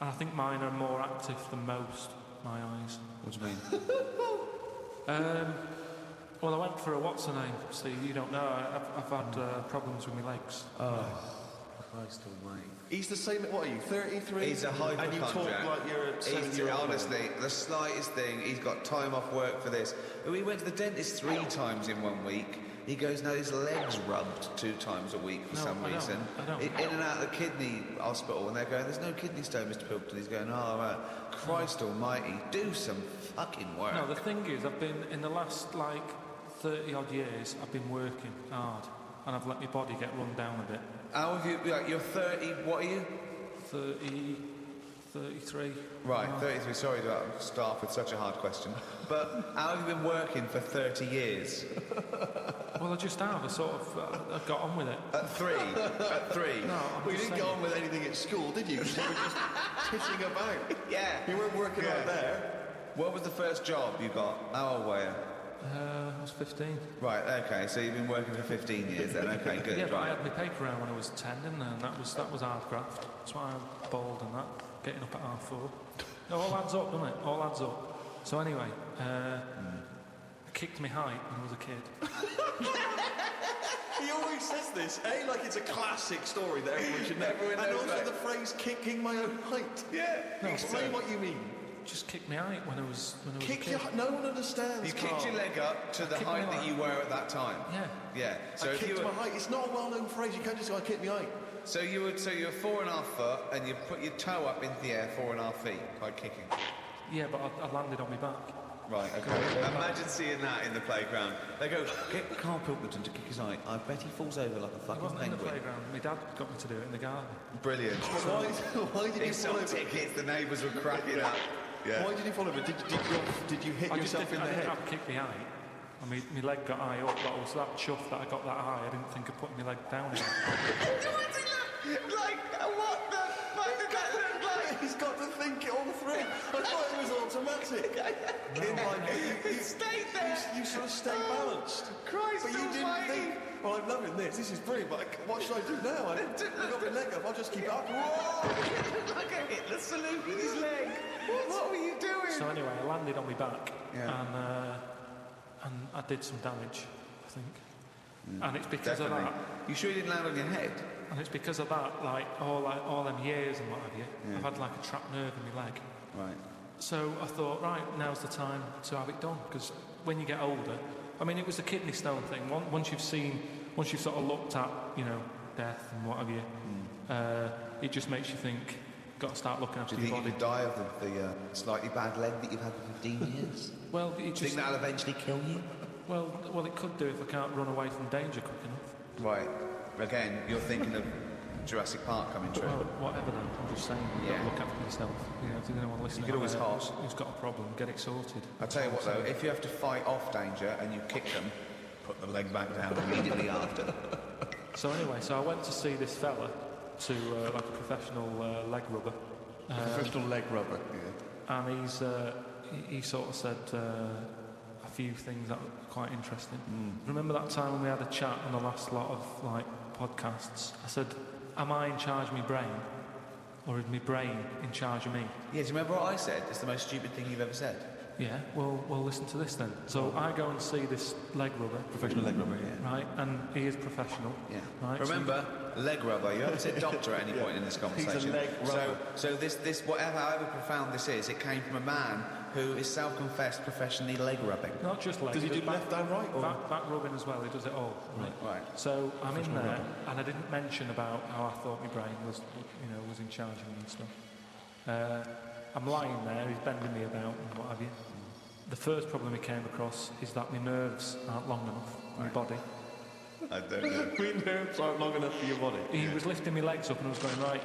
Speaker 3: And I think mine are more active than most, my eyes.
Speaker 1: What do you mean?
Speaker 3: Well, I went for a what's-her-name. See, you don't know. I've had problems with my legs.
Speaker 1: Oh, Christ almighty.
Speaker 2: He's the same, what are you, 33?
Speaker 1: He's a hypochondriac.
Speaker 2: And you talk like you're a 70-year-old.
Speaker 1: Honestly, the slightest thing, he's got time off work for this. We went to the dentist 3 times in 1 week. He goes, no, his leg's rubbed 2 times a week for some reason.
Speaker 3: I don't.
Speaker 1: In and out of the kidney hospital, and they're going, there's no kidney stone, Mr. Pilkington. He's going, oh, Christ almighty, do some fucking work.
Speaker 3: No, the thing is, I've been, in the last, 30-odd years, I've been working hard, and I've let my body get run down a bit.
Speaker 1: How have you, you're 30, what are you?
Speaker 3: 33.
Speaker 1: Right, 33, sorry to start with such a hard question. But how have you been working for 30 years?
Speaker 3: Well, I just have. I got on with it.
Speaker 1: At 3? At 3?
Speaker 3: No,
Speaker 2: Well, you didn't go on with anything at school, did you? You were just pissing about.
Speaker 1: Yeah.
Speaker 2: You weren't working out there.
Speaker 1: What was the first job you got? How old were you?
Speaker 3: I was 15.
Speaker 1: Right, okay, so you've been working for 15 years then, okay, good.
Speaker 3: Yeah, but I
Speaker 1: right.
Speaker 3: had my paper round when I was 10, didn't I? And that was hard graft. That's why I'm bald and that. Getting up at 4:30. It all adds up, doesn't it? All adds up. So anyway, I kicked my height when I was a kid.
Speaker 2: He always says this, like it's a classic story that everyone should know.
Speaker 1: Everyone
Speaker 2: And
Speaker 1: knows
Speaker 2: also
Speaker 1: that.
Speaker 2: the phrase kicking my own height.
Speaker 1: Yeah.
Speaker 3: No,
Speaker 2: Explain what you mean.
Speaker 3: Just kicked my height when I was a
Speaker 2: Kick
Speaker 3: kid.
Speaker 2: your no one understands.
Speaker 1: You kicked
Speaker 2: Karl.
Speaker 1: your leg up to the
Speaker 3: kicked my
Speaker 1: height that
Speaker 3: leg.
Speaker 1: you were at that time?
Speaker 3: Yeah.
Speaker 1: Yeah. So
Speaker 2: I
Speaker 1: if you
Speaker 2: kicked
Speaker 1: were,
Speaker 2: my height. It's not a well-known phrase. You can't just go, I kicked my height.
Speaker 1: so you were 4.5 foot and you put your toe up into the air 4.5 feet by kicking.
Speaker 3: Yeah, but I landed on my back.
Speaker 1: Right, okay. Imagine seeing that in the playground. They go, get Karl Pilkington to kick his height. I bet he falls over like a
Speaker 3: I
Speaker 1: fucking
Speaker 3: wasn't in the
Speaker 1: penguin.
Speaker 3: playground. My dad got me to do it in the garden.
Speaker 1: Brilliant.
Speaker 2: Why did
Speaker 1: He
Speaker 2: you fall
Speaker 1: sold
Speaker 2: over?
Speaker 1: tickets, the neighbours were cracking up. Yeah.
Speaker 2: Why did you fall over? Did you hit
Speaker 3: I just
Speaker 2: yourself in the
Speaker 3: didn't
Speaker 2: head?
Speaker 3: have to kick my height. I mean, my leg got high up, but I was that chuffed that I got that high. I didn't think of putting my leg down again.
Speaker 1: Like, what the fuck did that look like?
Speaker 2: He's got to think it all through. I thought it was automatic. You
Speaker 1: stayed there.
Speaker 2: You sort of stay balanced.
Speaker 1: Christ
Speaker 2: But you didn't
Speaker 1: almighty.
Speaker 2: think, well, I'm loving this. This is brilliant, but what should I do now? I've got my leg up. I'll just keep up. Whoa!
Speaker 1: Like a Hitler salute with his leg. What were you doing?
Speaker 3: So anyway, I landed on my back,
Speaker 1: Yeah.
Speaker 3: and I did some damage, I think. And it's because
Speaker 1: Definitely.
Speaker 3: of that.
Speaker 1: You sure you didn't land on your head?
Speaker 3: And it's because of that, all them years and what have you. I've had like a trapped nerve in my leg.
Speaker 1: Right.
Speaker 3: So I thought, right, now's the time to have it done. Because when you get older, I mean, it was the kidney stone thing. Once you've sort of looked at, death and what have you, it just makes you think, got to start looking after
Speaker 1: Do you
Speaker 3: your
Speaker 1: think you
Speaker 3: body.
Speaker 1: could die of the slightly bad leg that you've had for 15 years?
Speaker 3: Well, it
Speaker 1: Do you
Speaker 3: just,
Speaker 1: think that'll eventually kill you?
Speaker 3: well, it could do if I can't run away from danger quick enough.
Speaker 1: Right. Again, you're thinking of Jurassic Park coming true.
Speaker 3: Well, whatever then. I'm just saying, you've got to look after yourself. You know, if there's anyone listening,
Speaker 1: You could always
Speaker 3: who's got a problem, get it sorted.
Speaker 1: I'll tell you what though, if you have to fight off danger and you kick them, put the leg back down immediately after.
Speaker 3: So anyway, I went to see this fella to like a professional leg rubber.
Speaker 2: Professional leg rubber.
Speaker 3: And he sort of said a few things that were quite interesting. Remember that time when we had a chat on the last lot of like podcasts? I said, am I in charge of my brain? Or is my brain in charge of me?
Speaker 1: Yeah, do you remember what I said? It's the most stupid thing you've ever said.
Speaker 3: Yeah, well, listen to this then. So I go and see this leg rubber.
Speaker 2: Professional leg rubber, yeah.
Speaker 3: Right, and he is professional.
Speaker 1: Yeah.
Speaker 3: Right.
Speaker 1: Remember, leg rubber. You haven't said doctor at any point in this conversation.
Speaker 2: He's a leg rubber.
Speaker 1: So this whatever, however profound this is, it came from a man who is self-confessed professionally leg rubbing.
Speaker 3: Not just legs.
Speaker 2: Does he do left and right? Or?
Speaker 3: Back rubbing as well. He does it all.
Speaker 1: Right.
Speaker 3: So I'm in there, and I didn't mention about how I thought my brain was in charge of me and stuff. I'm lying there. He's bending me about and what have you. The first problem he came across is that my nerves aren't long enough in my body.
Speaker 1: I don't know.
Speaker 2: My nerves aren't long enough for your body.
Speaker 3: He was lifting my legs up and I was going, right,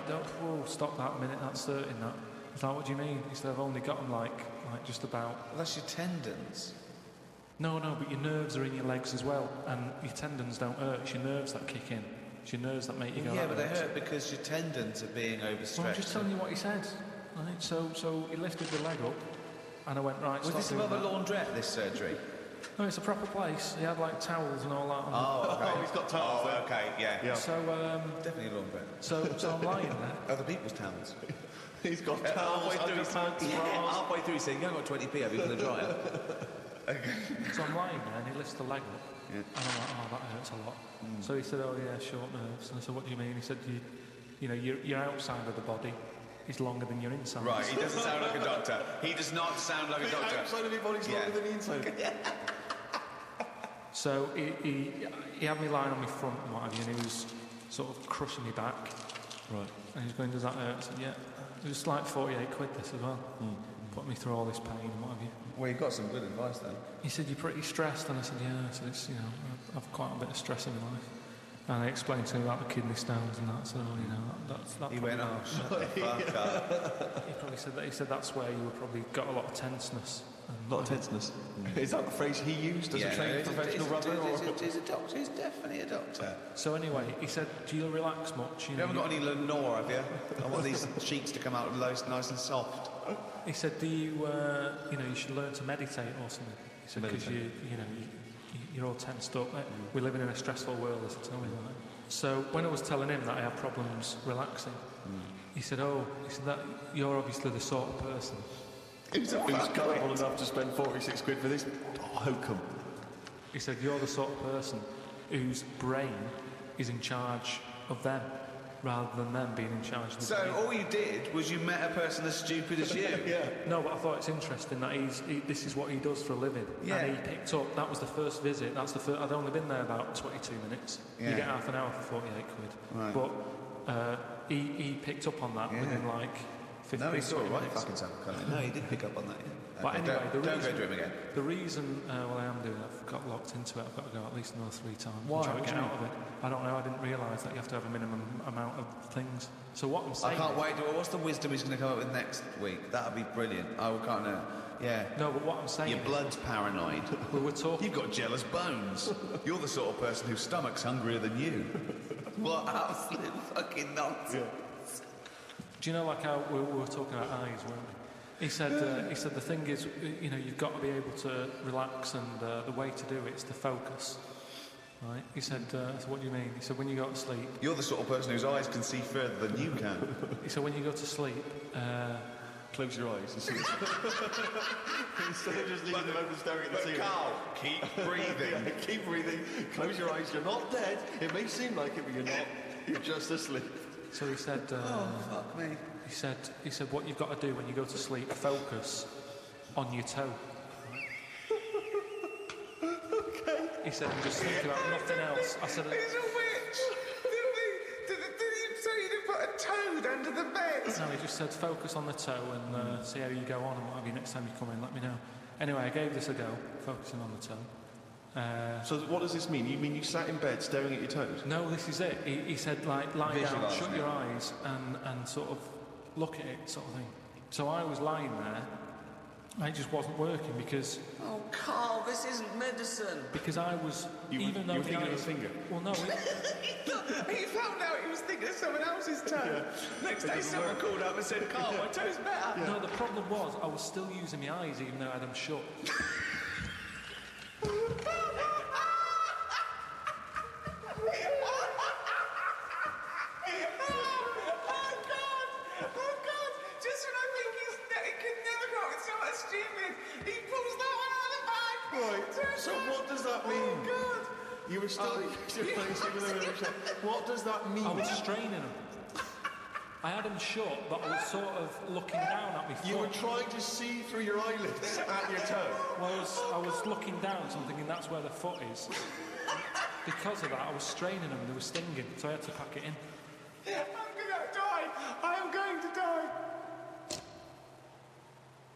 Speaker 3: stop that a minute, that's certain that. He's like, what do you mean? He said, I've only got them like just about.
Speaker 1: Well, that's your tendons.
Speaker 3: No, but your nerves are in your legs as well, and your tendons don't hurt. It's your nerves that kick in. It's your nerves that make you go.
Speaker 1: Yeah, but they hurt because your tendons are being overstretched.
Speaker 3: Well, I'm just telling you what he said. Right? So he lifted the leg up, and I went, right.
Speaker 1: Was this above a laundrette, this surgery?
Speaker 3: No, it's a proper place. He had like towels and all that.
Speaker 1: Oh, okay.
Speaker 2: Oh, he's got towels there.
Speaker 1: Okay, yeah.
Speaker 3: So
Speaker 1: Definitely a laundrette.
Speaker 3: so I'm lying there.
Speaker 1: Other people's towels.
Speaker 2: He's got towels, underpants, bras.
Speaker 1: Halfway through, he's saying, you haven't got 20p, have you, for the dryer?
Speaker 3: So I'm lying there, and he lifts the leg up, and I'm like, oh, that hurts a lot. So he said, oh yeah, short nerves. And I said, what do you mean? He said, your outside of the body is longer than your inside.
Speaker 1: Right, he doesn't sound like a doctor. He does not sound like a doctor.
Speaker 2: The outside of your body's longer than the inside.
Speaker 3: So he had me lying on my front and what have you, and he was sort of crushing me back.
Speaker 2: Right.
Speaker 3: And he was going, does that hurt? I said, yeah. It was like 48 quid this as well. Put me through all this pain and what have you.
Speaker 1: Well, you got some good advice then.
Speaker 3: He said, you're pretty stressed. And I said, yeah. I said, it's, I've quite a bit of stress in my life. And I explained to him about the kidney stones and that. So, that's
Speaker 1: He went, oh, shut the fuck up.
Speaker 3: He probably said that. He said that's where you probably got a lot of tenseness.
Speaker 2: A lot of tenseness. Is that the phrase he used as a trained professional rubber?
Speaker 1: He's a doctor. He's definitely a doctor.
Speaker 3: So anyway, he said, do you relax much?
Speaker 1: You haven't got any Lenore, have you? I want these cheeks to come out nice and soft.
Speaker 3: He said, do you, you should learn to meditate or something. He said, because you're all tensed up. We're living in a stressful world, as I told him. So when I was telling him that I have problems relaxing, he said, that you're obviously the sort of person
Speaker 2: Who's gullible enough to spend 46 quid for this hokum?
Speaker 3: He said, you're the sort of person whose brain is in charge of them, rather than them being in charge of the brain.
Speaker 1: So all you did was you met a person as stupid as you?
Speaker 2: Yeah.
Speaker 3: No, but I thought it's interesting that this is what he does for a living.
Speaker 1: Yeah.
Speaker 3: And he picked up, that was the first visit, I'd only been there about 22 minutes.
Speaker 1: Yeah.
Speaker 3: You get half an hour for 48 quid.
Speaker 1: Right.
Speaker 3: But he picked up on that within like 15
Speaker 1: No, he saw it right
Speaker 3: minutes.
Speaker 1: fucking time coming. No, he did pick up on that, yeah.
Speaker 3: But
Speaker 1: Okay,
Speaker 3: anyway,
Speaker 1: don't go to him again.
Speaker 3: The reason, I am doing it, I've got locked into it, I've got to go at least another 3 times.
Speaker 1: Why?
Speaker 3: Try to
Speaker 1: What
Speaker 3: get
Speaker 1: do you
Speaker 3: out of it. I don't know, I didn't realise that you have to have a minimum amount of things. So what I'm
Speaker 1: I
Speaker 3: saying...
Speaker 1: can't wait. What's the wisdom he's going to come up with next week? That'd be brilliant. I can't know. Yeah.
Speaker 3: No, but what I'm saying...
Speaker 1: Your blood's paranoid.
Speaker 3: We were talking...
Speaker 1: You've got jealous bones. You're the sort of person whose stomach's hungrier than you. What absolute fucking nonsense. Yeah.
Speaker 3: Do you know, like how we were talking about eyes, weren't we? He said the thing is, you've got to be able to relax, and the way to do it is to focus. Right? He said, so what do you mean? He said, when you go to sleep...
Speaker 1: You're the sort of person whose eyes can see further than you can.
Speaker 3: He said, when you go to sleep...
Speaker 2: Close your eyes and see it. Instead of just leaving them open staring at the ceiling.
Speaker 1: Carl, keep breathing.
Speaker 2: Yeah, keep breathing. Close your eyes. You're not dead. It may seem like it, but you're not. You're just asleep.
Speaker 3: So he said...
Speaker 1: Oh, fuck me.
Speaker 3: He said, what you've got to do when you go to sleep, focus on your toe.
Speaker 2: Okay.
Speaker 3: He said, just think about nothing else. I said...
Speaker 1: He's a witch. Did he say you didn't put a toad under the bed?
Speaker 3: No, he just said, focus on the toe and see how you go on, and what have you next time you come in, let me know. Anyway, I gave this a go, focusing on the toe.
Speaker 2: So what does this mean? You mean you sat in bed staring at your toes?
Speaker 3: No, this is it. He said, like, lie down,
Speaker 1: Visualise
Speaker 3: shut
Speaker 1: it.
Speaker 3: your eyes, and sort of look at it, sort of thing. So I was lying there, and it just wasn't working because
Speaker 5: Oh, Carl, this isn't medicine.
Speaker 3: I was
Speaker 2: You were thinking of a finger.
Speaker 3: Well, no.
Speaker 5: He found out he was thinking of someone else's toe. Next day, someone called up and said, Carl, my toe's better.
Speaker 3: No, the problem was I was still using my eyes even though I had them shut.
Speaker 5: Oh, God. Just when I think he can never go with someone stupid, he pulls that one out of the bag.
Speaker 2: Right, so what does that mean?
Speaker 5: Oh, God.
Speaker 2: You were still... What does that mean?
Speaker 3: I was straining them. I had them shut, but I was sort of looking down at my foot.
Speaker 2: You were trying to see through your eyelids at your toe.
Speaker 3: Well, I was looking down, so I'm thinking that's where the foot is. Because of that, I was straining them and they were stinging, so I had to pack it in.
Speaker 5: I'm going to die. I am going to die.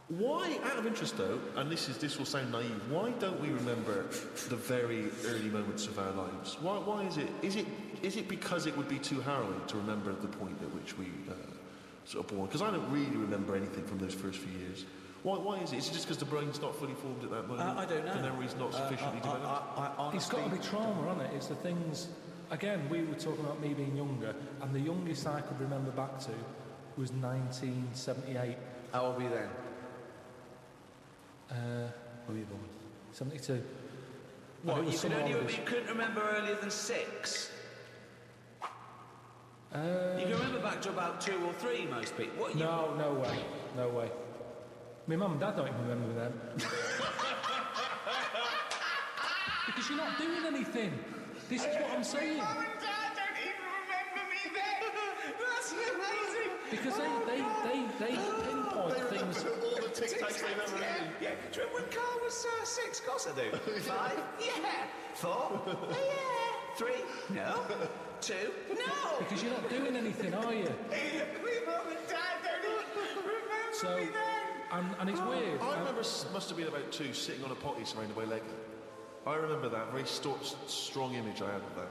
Speaker 2: Why, out of interest though, and this will sound naive, why don't we remember the very early moments of our lives? Why is it? Is it because it would be too harrowing to remember the point at which we sort of born? Because I don't really remember anything from those first few years. Why is it? Is it just because the brain's not fully formed at that moment?
Speaker 5: I don't know.
Speaker 2: The memory's not sufficiently developed?
Speaker 3: It's got to be trauma, hasn't it? It's the things... Again, we were talking about me being younger, and the youngest I could remember back to was 1978.
Speaker 1: How old were you then?
Speaker 3: When were you born? 72.
Speaker 5: What,
Speaker 3: And it was
Speaker 5: you
Speaker 3: summer holidays.
Speaker 5: couldn't remember earlier than 6? You can remember back to about 2 or 3, most people. What,
Speaker 3: No way. My mum and dad don't even remember them. Because you're not doing anything. This is what I'm saying.
Speaker 5: Mum and Dad don't even remember me then. That's amazing.
Speaker 3: Because they pinpoint things.
Speaker 2: All the tic-tacs they've ever eaten.
Speaker 5: Yeah. Do you remember when Carl was 6? Of course I do. 5? Yeah. 4? Yeah. 3? No. 2? No.
Speaker 3: Because you're not doing anything, are you?
Speaker 5: My mum and Dad don't even remember
Speaker 3: So,
Speaker 5: me then.
Speaker 3: and it's weird.
Speaker 2: I remember, must have been about 2, sitting on a potty surrounded by Lego. I remember that, very strong image I had of that.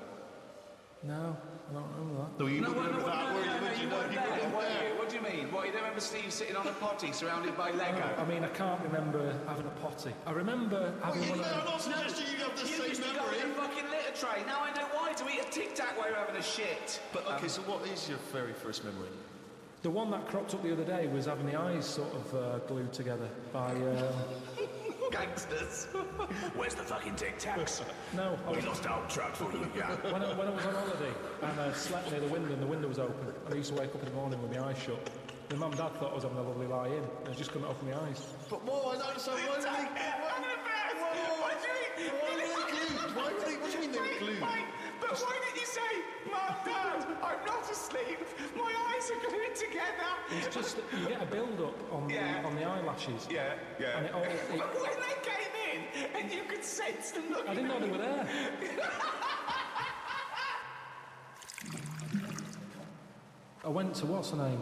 Speaker 3: No, I don't remember that.
Speaker 2: No, you wouldn't remember that, were you?
Speaker 5: You weren't there. What do you mean? What, you don't remember Steve sitting on a potty surrounded by Lego?
Speaker 3: I mean, I can't remember having a potty. I remember having one of
Speaker 2: I'm
Speaker 3: them.
Speaker 2: not suggesting you have the
Speaker 5: You
Speaker 2: same
Speaker 5: used to go
Speaker 2: memory.
Speaker 5: in a fucking litter tray. Now I know why, to eat a Tic Tac while you're having a shit.
Speaker 2: But, okay, so what is your very first memory?
Speaker 3: The one that cropped up the other day was having the eyes sort of glued together by...
Speaker 5: Gangsters. Where's the fucking Tic Tacs?
Speaker 3: No, I was,
Speaker 5: lost our truck for you, yeah.
Speaker 3: when I was on holiday and I slept near the window and the window was open, and I used to wake up in the morning with my eyes shut. My mum and dad thought I was having a lovely lie in. I just couldn't open my eyes.
Speaker 2: But what? I don't understand. Why were they... What do you mean they were glued?
Speaker 5: But why did you say, Mum, Dad, I'm not asleep. My eyes are glued together.
Speaker 3: It's just that you get a build-up on, on the eyelashes.
Speaker 5: Yeah.
Speaker 3: And it all...
Speaker 5: But when they came in and you could sense them looking
Speaker 3: I didn't know they were there. I went to, what's her name?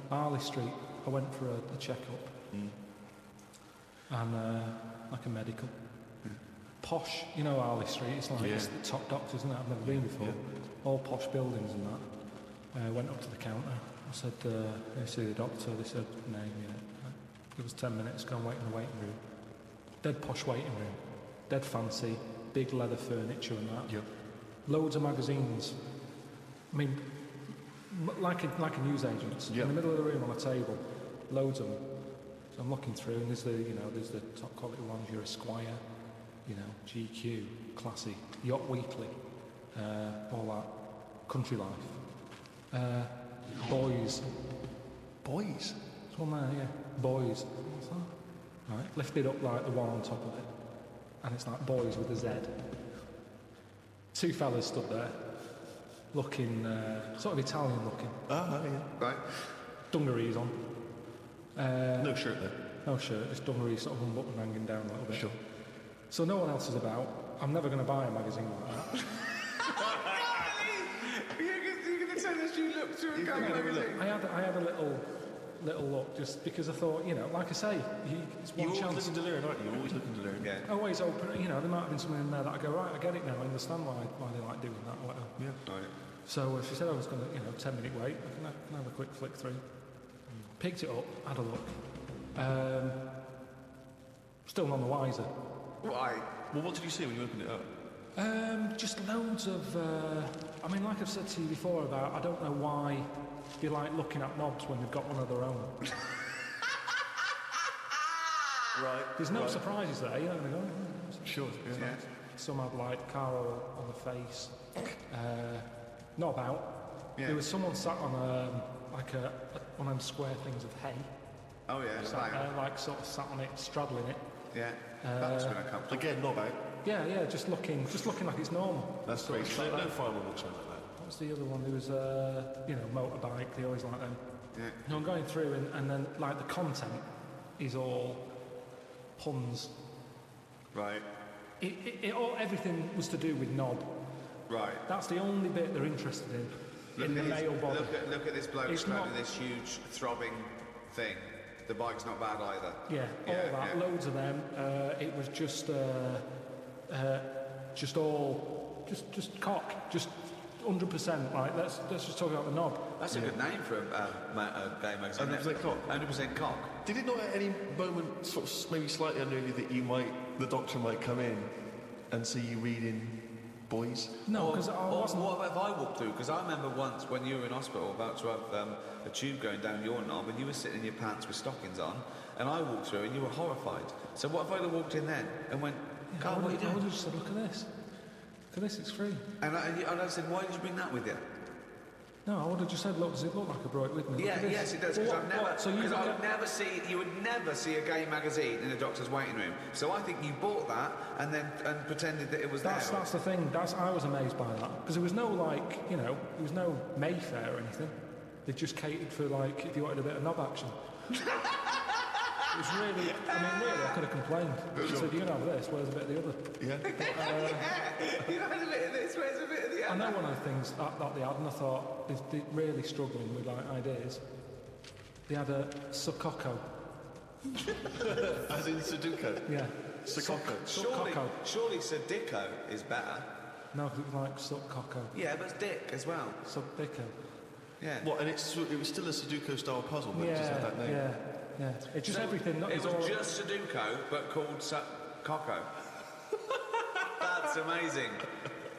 Speaker 3: Harley Street. I went for a check-up. And like a medical. Posh, you know Harley Street, it's like it's the top doctors, isn't it? I've never been before. All posh buildings and that. I went up to the counter. I said, I see the doctor. They said, name, Give us 10 minutes, go and wait in the waiting room. Dead posh waiting room. Dead fancy, big leather furniture and that.
Speaker 2: Yep.
Speaker 3: Loads of magazines. I mean, like a newsagent's.
Speaker 2: Yep.
Speaker 3: In the middle of the room on a table. Loads of them. So I'm looking through and there's the top quality ones, your Esquire, GQ, Classy, Yacht Weekly, all that. Country Life. Boys.
Speaker 2: Boys?
Speaker 3: There's one there, yeah. Boys. What's that? Right, lifted up like the one on top of it. And it's like Boys with a Z. 2 fellas stood there, looking, sort of Italian looking.
Speaker 2: Yeah. Right.
Speaker 3: Dungarees on.
Speaker 2: No shirt then?
Speaker 3: No shirt, just dungarees sort of unbuttoned, hanging down a little bit.
Speaker 2: Sure.
Speaker 3: So no one else is about. I'm never going to buy a magazine like that.
Speaker 5: You're going to tell us you looked through a gun magazine?
Speaker 3: I had a little little look, just because I thought, like I say, it's one
Speaker 2: You're always
Speaker 3: chance.
Speaker 2: looking delirium, aren't you? You're always looking delirium.
Speaker 1: Yeah.
Speaker 3: Always open, there might have been something in there that I go, right, I get it now, I understand why they like doing that or whatever.
Speaker 2: Yeah.
Speaker 1: Right.
Speaker 3: So she said I was going to, 10-minute wait, I can have a quick flick through. Picked it up, had a look. Still none the wiser.
Speaker 1: Right.
Speaker 2: Well, what did you see when you opened it up?
Speaker 3: Just loads of, like I've said to you before about, I don't know why they like looking at knobs when they've got one of their own.
Speaker 2: Right.
Speaker 3: There's no surprises there, they go,
Speaker 2: Sure. Yeah.
Speaker 3: Some had like car oil on the face, knob out.
Speaker 1: Yeah.
Speaker 3: There was someone sat on one of them square things of hay.
Speaker 1: Oh yeah.
Speaker 3: Sat
Speaker 1: Right.
Speaker 3: there, sort of sat on it, straddling it.
Speaker 1: Yeah. That's been uncomfortable.
Speaker 2: Again, knob out.
Speaker 3: Yeah, just looking like it's normal.
Speaker 2: That's
Speaker 3: Sort
Speaker 2: great.
Speaker 3: of like
Speaker 2: No
Speaker 3: that.
Speaker 2: fireman looks like that.
Speaker 3: What's the other one? There was motorbike. They always like them.
Speaker 1: Yeah.
Speaker 3: No, I'm going through and then like the content is all puns.
Speaker 1: Right.
Speaker 3: Everything was to do with knob.
Speaker 1: Right.
Speaker 3: That's the only bit they're interested in the male body.
Speaker 1: Look at this bloke
Speaker 3: It's
Speaker 1: strapping
Speaker 3: not-
Speaker 1: this huge throbbing thing. The bike's not bad either.
Speaker 3: Yeah, all that, loads of them. It was just cock, just 100%. Like let's just talk about the knob.
Speaker 1: That's a good name for a gay magazine.
Speaker 2: 100% cock.
Speaker 1: 100% cock.
Speaker 2: Did it not at any moment, sort of maybe slightly unknown you, that the doctor might come in and see you reading boys?
Speaker 3: No, because I wasn't.
Speaker 1: What if I walked through? Because I remember once when you were in hospital about to have a tube going down your knob and you were sitting in your pants with stockings on and I walked through and you were horrified. So what if I'd have walked in then and went, Carl, what are you
Speaker 3: I
Speaker 1: doing?
Speaker 3: would have just said, look at this. Look at this, it's free.
Speaker 1: And I said, why did you bring that with you?
Speaker 3: No, I would have just said, look, does it look like I brought it with me? Look
Speaker 1: Yeah,
Speaker 3: at this.
Speaker 1: yes, it does.
Speaker 3: Well,
Speaker 1: Because
Speaker 3: so you
Speaker 1: you would never see a gay magazine in a doctor's waiting room. So I think you bought that and pretended that it was
Speaker 3: That's
Speaker 1: there.
Speaker 3: the thing. I was amazed by that because there was no there was no Mayfair or anything. They just catered for if you wanted a bit of knob action. It was really, I could have complained. I said, you can have this. Where's a bit of the other?
Speaker 2: Yeah.
Speaker 1: You had a bit of this, where's a bit of the
Speaker 3: I
Speaker 1: other?
Speaker 3: know one of the things that they had, and I thought they're really struggling with ideas. They had a Sukoko.
Speaker 2: As in Sudoku.
Speaker 3: Yeah.
Speaker 2: Sukoko.
Speaker 1: Surely Sadico is better.
Speaker 3: No, because it was like Sukoko.
Speaker 1: Yeah, but it's Dick as well.
Speaker 3: Subdico.
Speaker 1: Yeah.
Speaker 2: What? And it was still a Sudoku style puzzle, but it just had that name.
Speaker 3: Yeah. It's just everything.
Speaker 1: It
Speaker 3: It's
Speaker 1: was
Speaker 3: all,
Speaker 1: just Sudoku, but called Coco. That's amazing.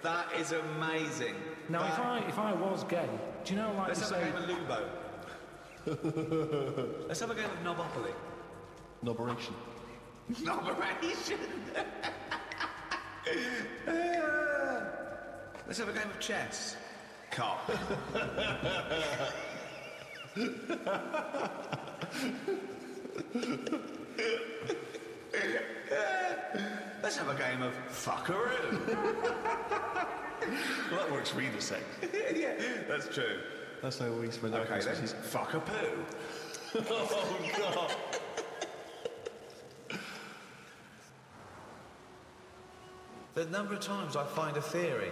Speaker 1: That is amazing.
Speaker 3: now, if I was gay, do you know like
Speaker 1: Let's
Speaker 3: you
Speaker 1: have
Speaker 3: say?
Speaker 1: a game of Lubo. Let's have a game of Knobopoly.
Speaker 2: Noberation.
Speaker 1: Noberation. Let's have a game of chess. Cop. Let's have a game of fuckaroo.
Speaker 2: Well, that works for either sex.
Speaker 1: Yeah, that's true.
Speaker 2: That's how we spend our
Speaker 1: Okay, then.
Speaker 2: Christmases.
Speaker 1: Fuck a poo.
Speaker 2: Oh, God.
Speaker 1: The number of times I find a theory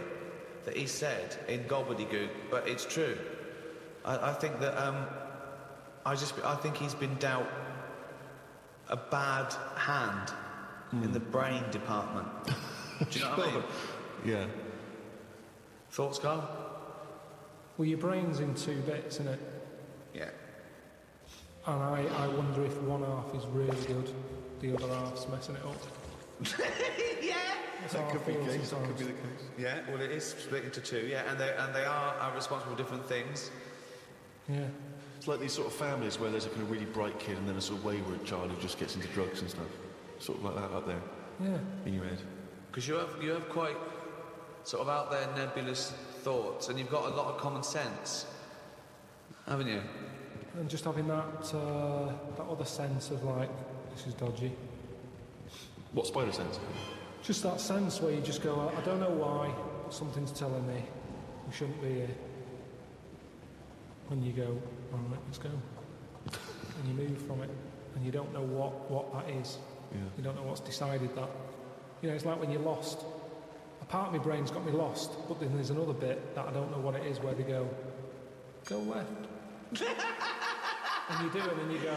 Speaker 1: that he said in gobbledygook, but it's true. I think that I think he's been dealt a bad hand in the brain department. Do you know what I mean?
Speaker 2: Yeah.
Speaker 1: Thoughts, Carl?
Speaker 3: Well, your brain's in two bits, isn't it?
Speaker 1: Yeah.
Speaker 3: And I wonder if one half is really good, the other half's messing it up.
Speaker 1: Yeah.
Speaker 3: That's how I
Speaker 2: Could be
Speaker 3: feel
Speaker 2: the case. That
Speaker 3: sometimes.
Speaker 2: could be the case.
Speaker 1: Yeah. Well, it is split into two. Yeah, and they are responsible for different things.
Speaker 3: Yeah.
Speaker 2: It's like these sort of families where there's a kind of really bright kid and then a sort of wayward child who just gets into drugs and stuff. Sort of like that up there
Speaker 3: Yeah.
Speaker 2: in your head.
Speaker 1: Because you have quite sort of out there nebulous thoughts, and you've got a lot of common sense, haven't you?
Speaker 3: And just having that other sense of this is dodgy.
Speaker 2: What, spider sense?
Speaker 3: Just that sense where you just go, I don't know why, but something's telling me we shouldn't be here. And you go, all right, let's go. And you move from it, and you don't know what that is.
Speaker 2: Yeah.
Speaker 3: You don't know what's decided that. It's like when you're lost. A part of my brain's got me lost, but then there's another bit that I don't know what it is where they go left. And you do, and then you go,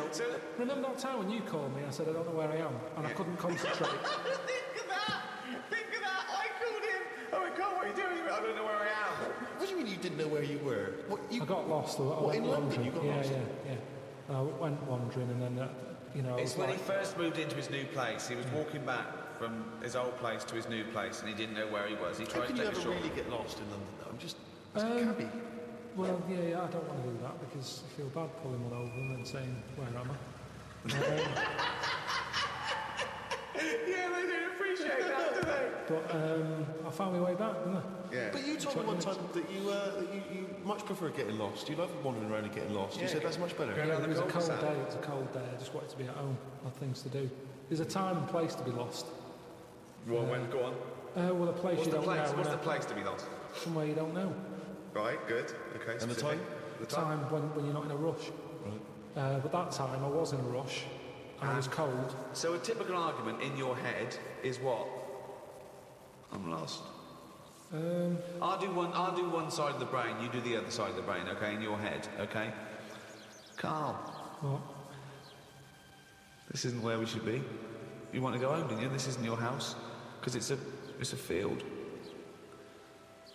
Speaker 3: remember that time when you called me? I said, I don't know where I am, and I couldn't concentrate.
Speaker 5: Think of that! I called him. Oh my God, what are you doing? I don't know where I am.
Speaker 6: What do you mean you didn't know where you were?
Speaker 3: I got lost. I
Speaker 6: What,
Speaker 3: went
Speaker 6: in London
Speaker 3: wandering.
Speaker 6: you got
Speaker 3: yeah,
Speaker 6: lost?
Speaker 3: Yeah. I went wandering, and then,
Speaker 5: It's when he first moved into his new place. He was walking back from his old place to his new place, and he didn't know where he was. He
Speaker 6: How
Speaker 5: tried
Speaker 6: can
Speaker 5: to
Speaker 6: you
Speaker 5: take a
Speaker 6: ever
Speaker 5: shortcut.
Speaker 6: really get lost in London, though? It's cabby.
Speaker 3: Well, yeah, I don't want to do that because I feel bad pulling one over and then saying, where am I?
Speaker 5: Yeah, they don't appreciate that, do they?
Speaker 3: But I found my way back, didn't I?
Speaker 5: Yeah.
Speaker 6: But you told me one time that you much prefer getting lost. You love wandering around and getting lost. You said that's much better.
Speaker 5: Go
Speaker 3: Yeah,
Speaker 5: down
Speaker 3: it
Speaker 5: the
Speaker 3: was a cold
Speaker 5: cul-de-sac.
Speaker 3: day. It was a cold day. I just wanted to be at home. I had things to do. There's a time and place to be lost.
Speaker 5: Well, when? Go on.
Speaker 3: Well, a place
Speaker 5: What's
Speaker 3: you
Speaker 5: the
Speaker 3: don't
Speaker 5: place?
Speaker 3: know.
Speaker 5: What's the place to be lost?
Speaker 3: Somewhere you don't know.
Speaker 5: Right, good. Okay,
Speaker 6: And the
Speaker 5: specific.
Speaker 6: time?
Speaker 5: The
Speaker 3: Time when you're not in a rush.
Speaker 6: Right.
Speaker 3: But that time I was in a rush and I was cold.
Speaker 5: So a typical argument in your head is what? I'm lost. I'll do one side of the brain, you do the other side of the brain, okay, in your head, okay? Carl,
Speaker 3: What?
Speaker 5: this isn't where we should be. You want to go home, don't you? This isn't your house. Because it's a field.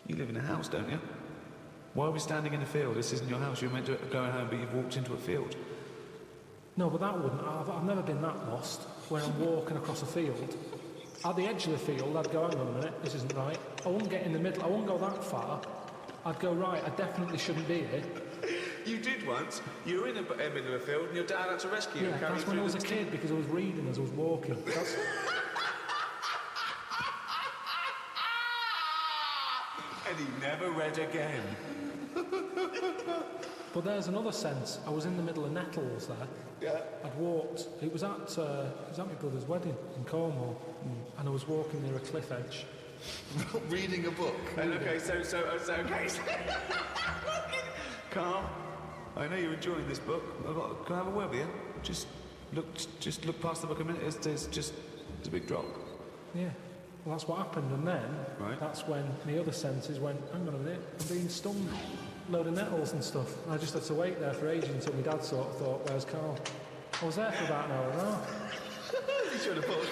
Speaker 5: You live in a house, don't you? Why are we standing in a field? This isn't your house. You're meant to go home, but you've walked into a field.
Speaker 3: No, but that wouldn't. I've never been that lost where I'm walking across a field. At the edge of the field, I'd go, hang on a minute, this isn't right. I wouldn't get in the middle. I wouldn't go that far. I'd go, right, I definitely shouldn't be here.
Speaker 5: You did once. You were in the middle of a field, and your dad had to rescue you.
Speaker 3: Yeah,
Speaker 5: and carry
Speaker 3: that's
Speaker 5: you
Speaker 3: when I
Speaker 5: through
Speaker 3: was a
Speaker 5: the
Speaker 3: kid because I was reading as I was walking. That's,
Speaker 5: And he never read again.
Speaker 3: but there's another sense. I was in the middle of nettles there.
Speaker 5: Yeah.
Speaker 3: I'd walked. It was at my brother's wedding in Cornwall, and I was walking near a cliff edge.
Speaker 6: Reading a book.
Speaker 5: And okay, so Carl, I know you're enjoying this book. Can I have a word with you? Just look past the book a minute. It's a big drop.
Speaker 3: Yeah. Well, that's what happened, and then
Speaker 5: Right.
Speaker 3: that's when the other senses went, hang on a minute, I'm being stung. Load of nettles and stuff. And I just had to wait there for ages until my dad sort of thought, where's Carl? I was there for about an hour and a half.
Speaker 6: He's read a book.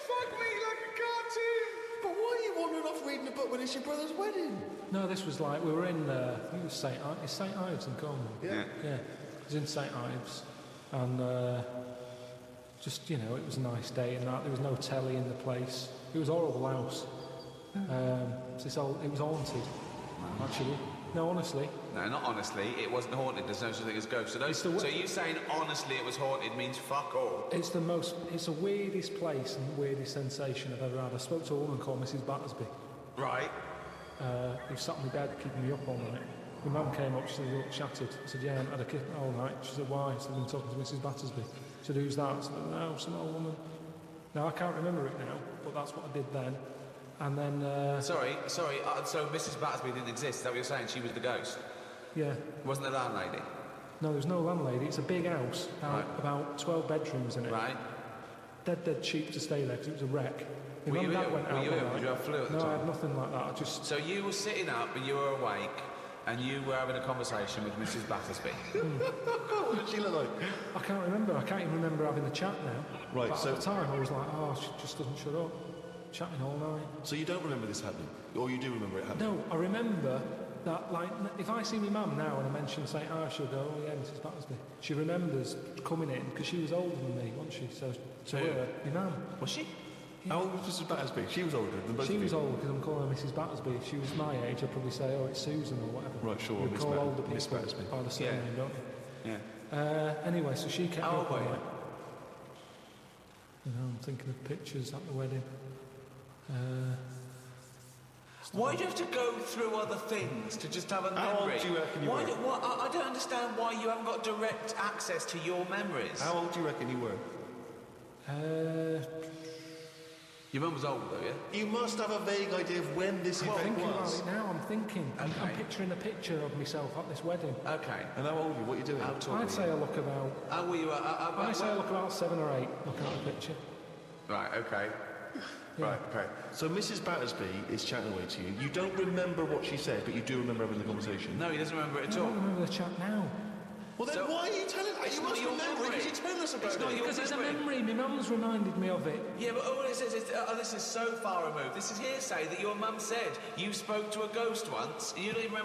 Speaker 5: Fuck me like a cartoon.
Speaker 6: But why are you wandering off reading a book when it's your brother's wedding?
Speaker 3: No, this was like, we were in, I think it was St. Ives in Cornwall.
Speaker 5: Yeah.
Speaker 3: Yeah, it was in St. Ives. And just, it was a nice day and that. There was no telly in the place. It was a horrible house. It was haunted, actually. No, honestly.
Speaker 5: No, not honestly. It wasn't haunted. There's no such thing as ghosts. So you saying honestly it was haunted means fuck all.
Speaker 3: It's the weirdest place and weirdest sensation I've ever had. I spoke to a woman called Mrs. Battersby.
Speaker 5: Right.
Speaker 3: Who sat on my bed keeping me up all night. My mum came up, she said, look, chatted. I said, yeah, I haven't had a kiss all night. She said, why? I said, I've been talking to Mrs. Battersby. She said, who's that? I said, no, some old woman. Now, I can't remember it now, but that's what I did then. And then...
Speaker 5: Sorry. So Mrs. Battersby didn't exist. Is that what you're saying? She was the ghost.
Speaker 3: Yeah.
Speaker 5: Wasn't the landlady?
Speaker 3: No, there's no landlady. It's a big house, about 12 bedrooms in it.
Speaker 5: Right.
Speaker 3: Dead cheap to stay there because it was a wreck. My
Speaker 5: Were
Speaker 3: mum
Speaker 5: you
Speaker 3: and dad
Speaker 5: ill?
Speaker 3: went
Speaker 5: Were
Speaker 3: out
Speaker 5: you
Speaker 3: one
Speaker 5: ill?
Speaker 3: night.
Speaker 5: Did you have flu at the
Speaker 3: No, I
Speaker 5: time?
Speaker 3: had nothing like that. I just...
Speaker 5: So you were sitting up and you were awake and you were having a conversation with Mrs. Battersby.
Speaker 6: What did she look like?
Speaker 3: I can't remember. I can't even remember having the chat now.
Speaker 6: Right,
Speaker 3: But
Speaker 6: so-
Speaker 3: at the time I was like, oh, she just doesn't shut up. Chatting all night.
Speaker 6: So you don't remember this happening? Or you do remember it happening?
Speaker 3: No, I remember that, like, if I see my mum now and I mention St. Ives, she'll go, oh yeah, Mrs. Battersby. She remembers coming in, because she was older than me, wasn't she? So to her, my mum.
Speaker 5: Was she?
Speaker 6: How old was Mrs. Battersby? She was older than both
Speaker 3: She
Speaker 6: of
Speaker 3: was
Speaker 6: you.
Speaker 3: old because I'm calling her Mrs. Battersby. If she was my age, I'd probably say, oh, it's Susan or whatever.
Speaker 6: Right, sure,
Speaker 3: We
Speaker 6: Miss
Speaker 3: call
Speaker 6: Bat-
Speaker 3: older
Speaker 6: Miss
Speaker 3: people
Speaker 6: Battersby.
Speaker 3: by the surname, don't we?
Speaker 5: Yeah.
Speaker 3: Anyway, so she kept
Speaker 5: How
Speaker 3: me
Speaker 5: old
Speaker 3: up all
Speaker 5: were you?
Speaker 3: night. I'm thinking of pictures at the wedding.
Speaker 5: Why do you have to go through other things to just have a memory?
Speaker 6: How old do you reckon you were?
Speaker 5: I don't understand why you haven't got direct access to your memories.
Speaker 6: How old do you reckon you were?
Speaker 5: Your mum was older though, yeah?
Speaker 6: You must have a vague idea of when this event
Speaker 3: Thinking about
Speaker 6: was.
Speaker 3: it now, I'm thinking. I'm
Speaker 5: Okay.
Speaker 3: picturing a picture of myself at this wedding.
Speaker 5: Okay.
Speaker 6: And how old are you? What are you doing?
Speaker 5: How tall
Speaker 3: I'd
Speaker 5: were
Speaker 3: say
Speaker 5: you?
Speaker 3: I look about.
Speaker 5: How were you?
Speaker 3: I'd say I look about 7 or 8 looking at the picture.
Speaker 5: Right, okay.
Speaker 6: Right, okay. So Mrs. Battersby is chatting away to you. You don't remember what she said, but you do remember having the conversation.
Speaker 5: No, he doesn't remember it at
Speaker 3: I
Speaker 5: all.
Speaker 3: don't remember the chat now.
Speaker 6: Well, then why are you telling us? You must remember it because you tell us about it.
Speaker 3: Because it's a memory. My mum's reminded me of it.
Speaker 5: Yeah, but all it says is, this is so far removed. This is hearsay that your mum said. You spoke to a ghost once, and you don't even remember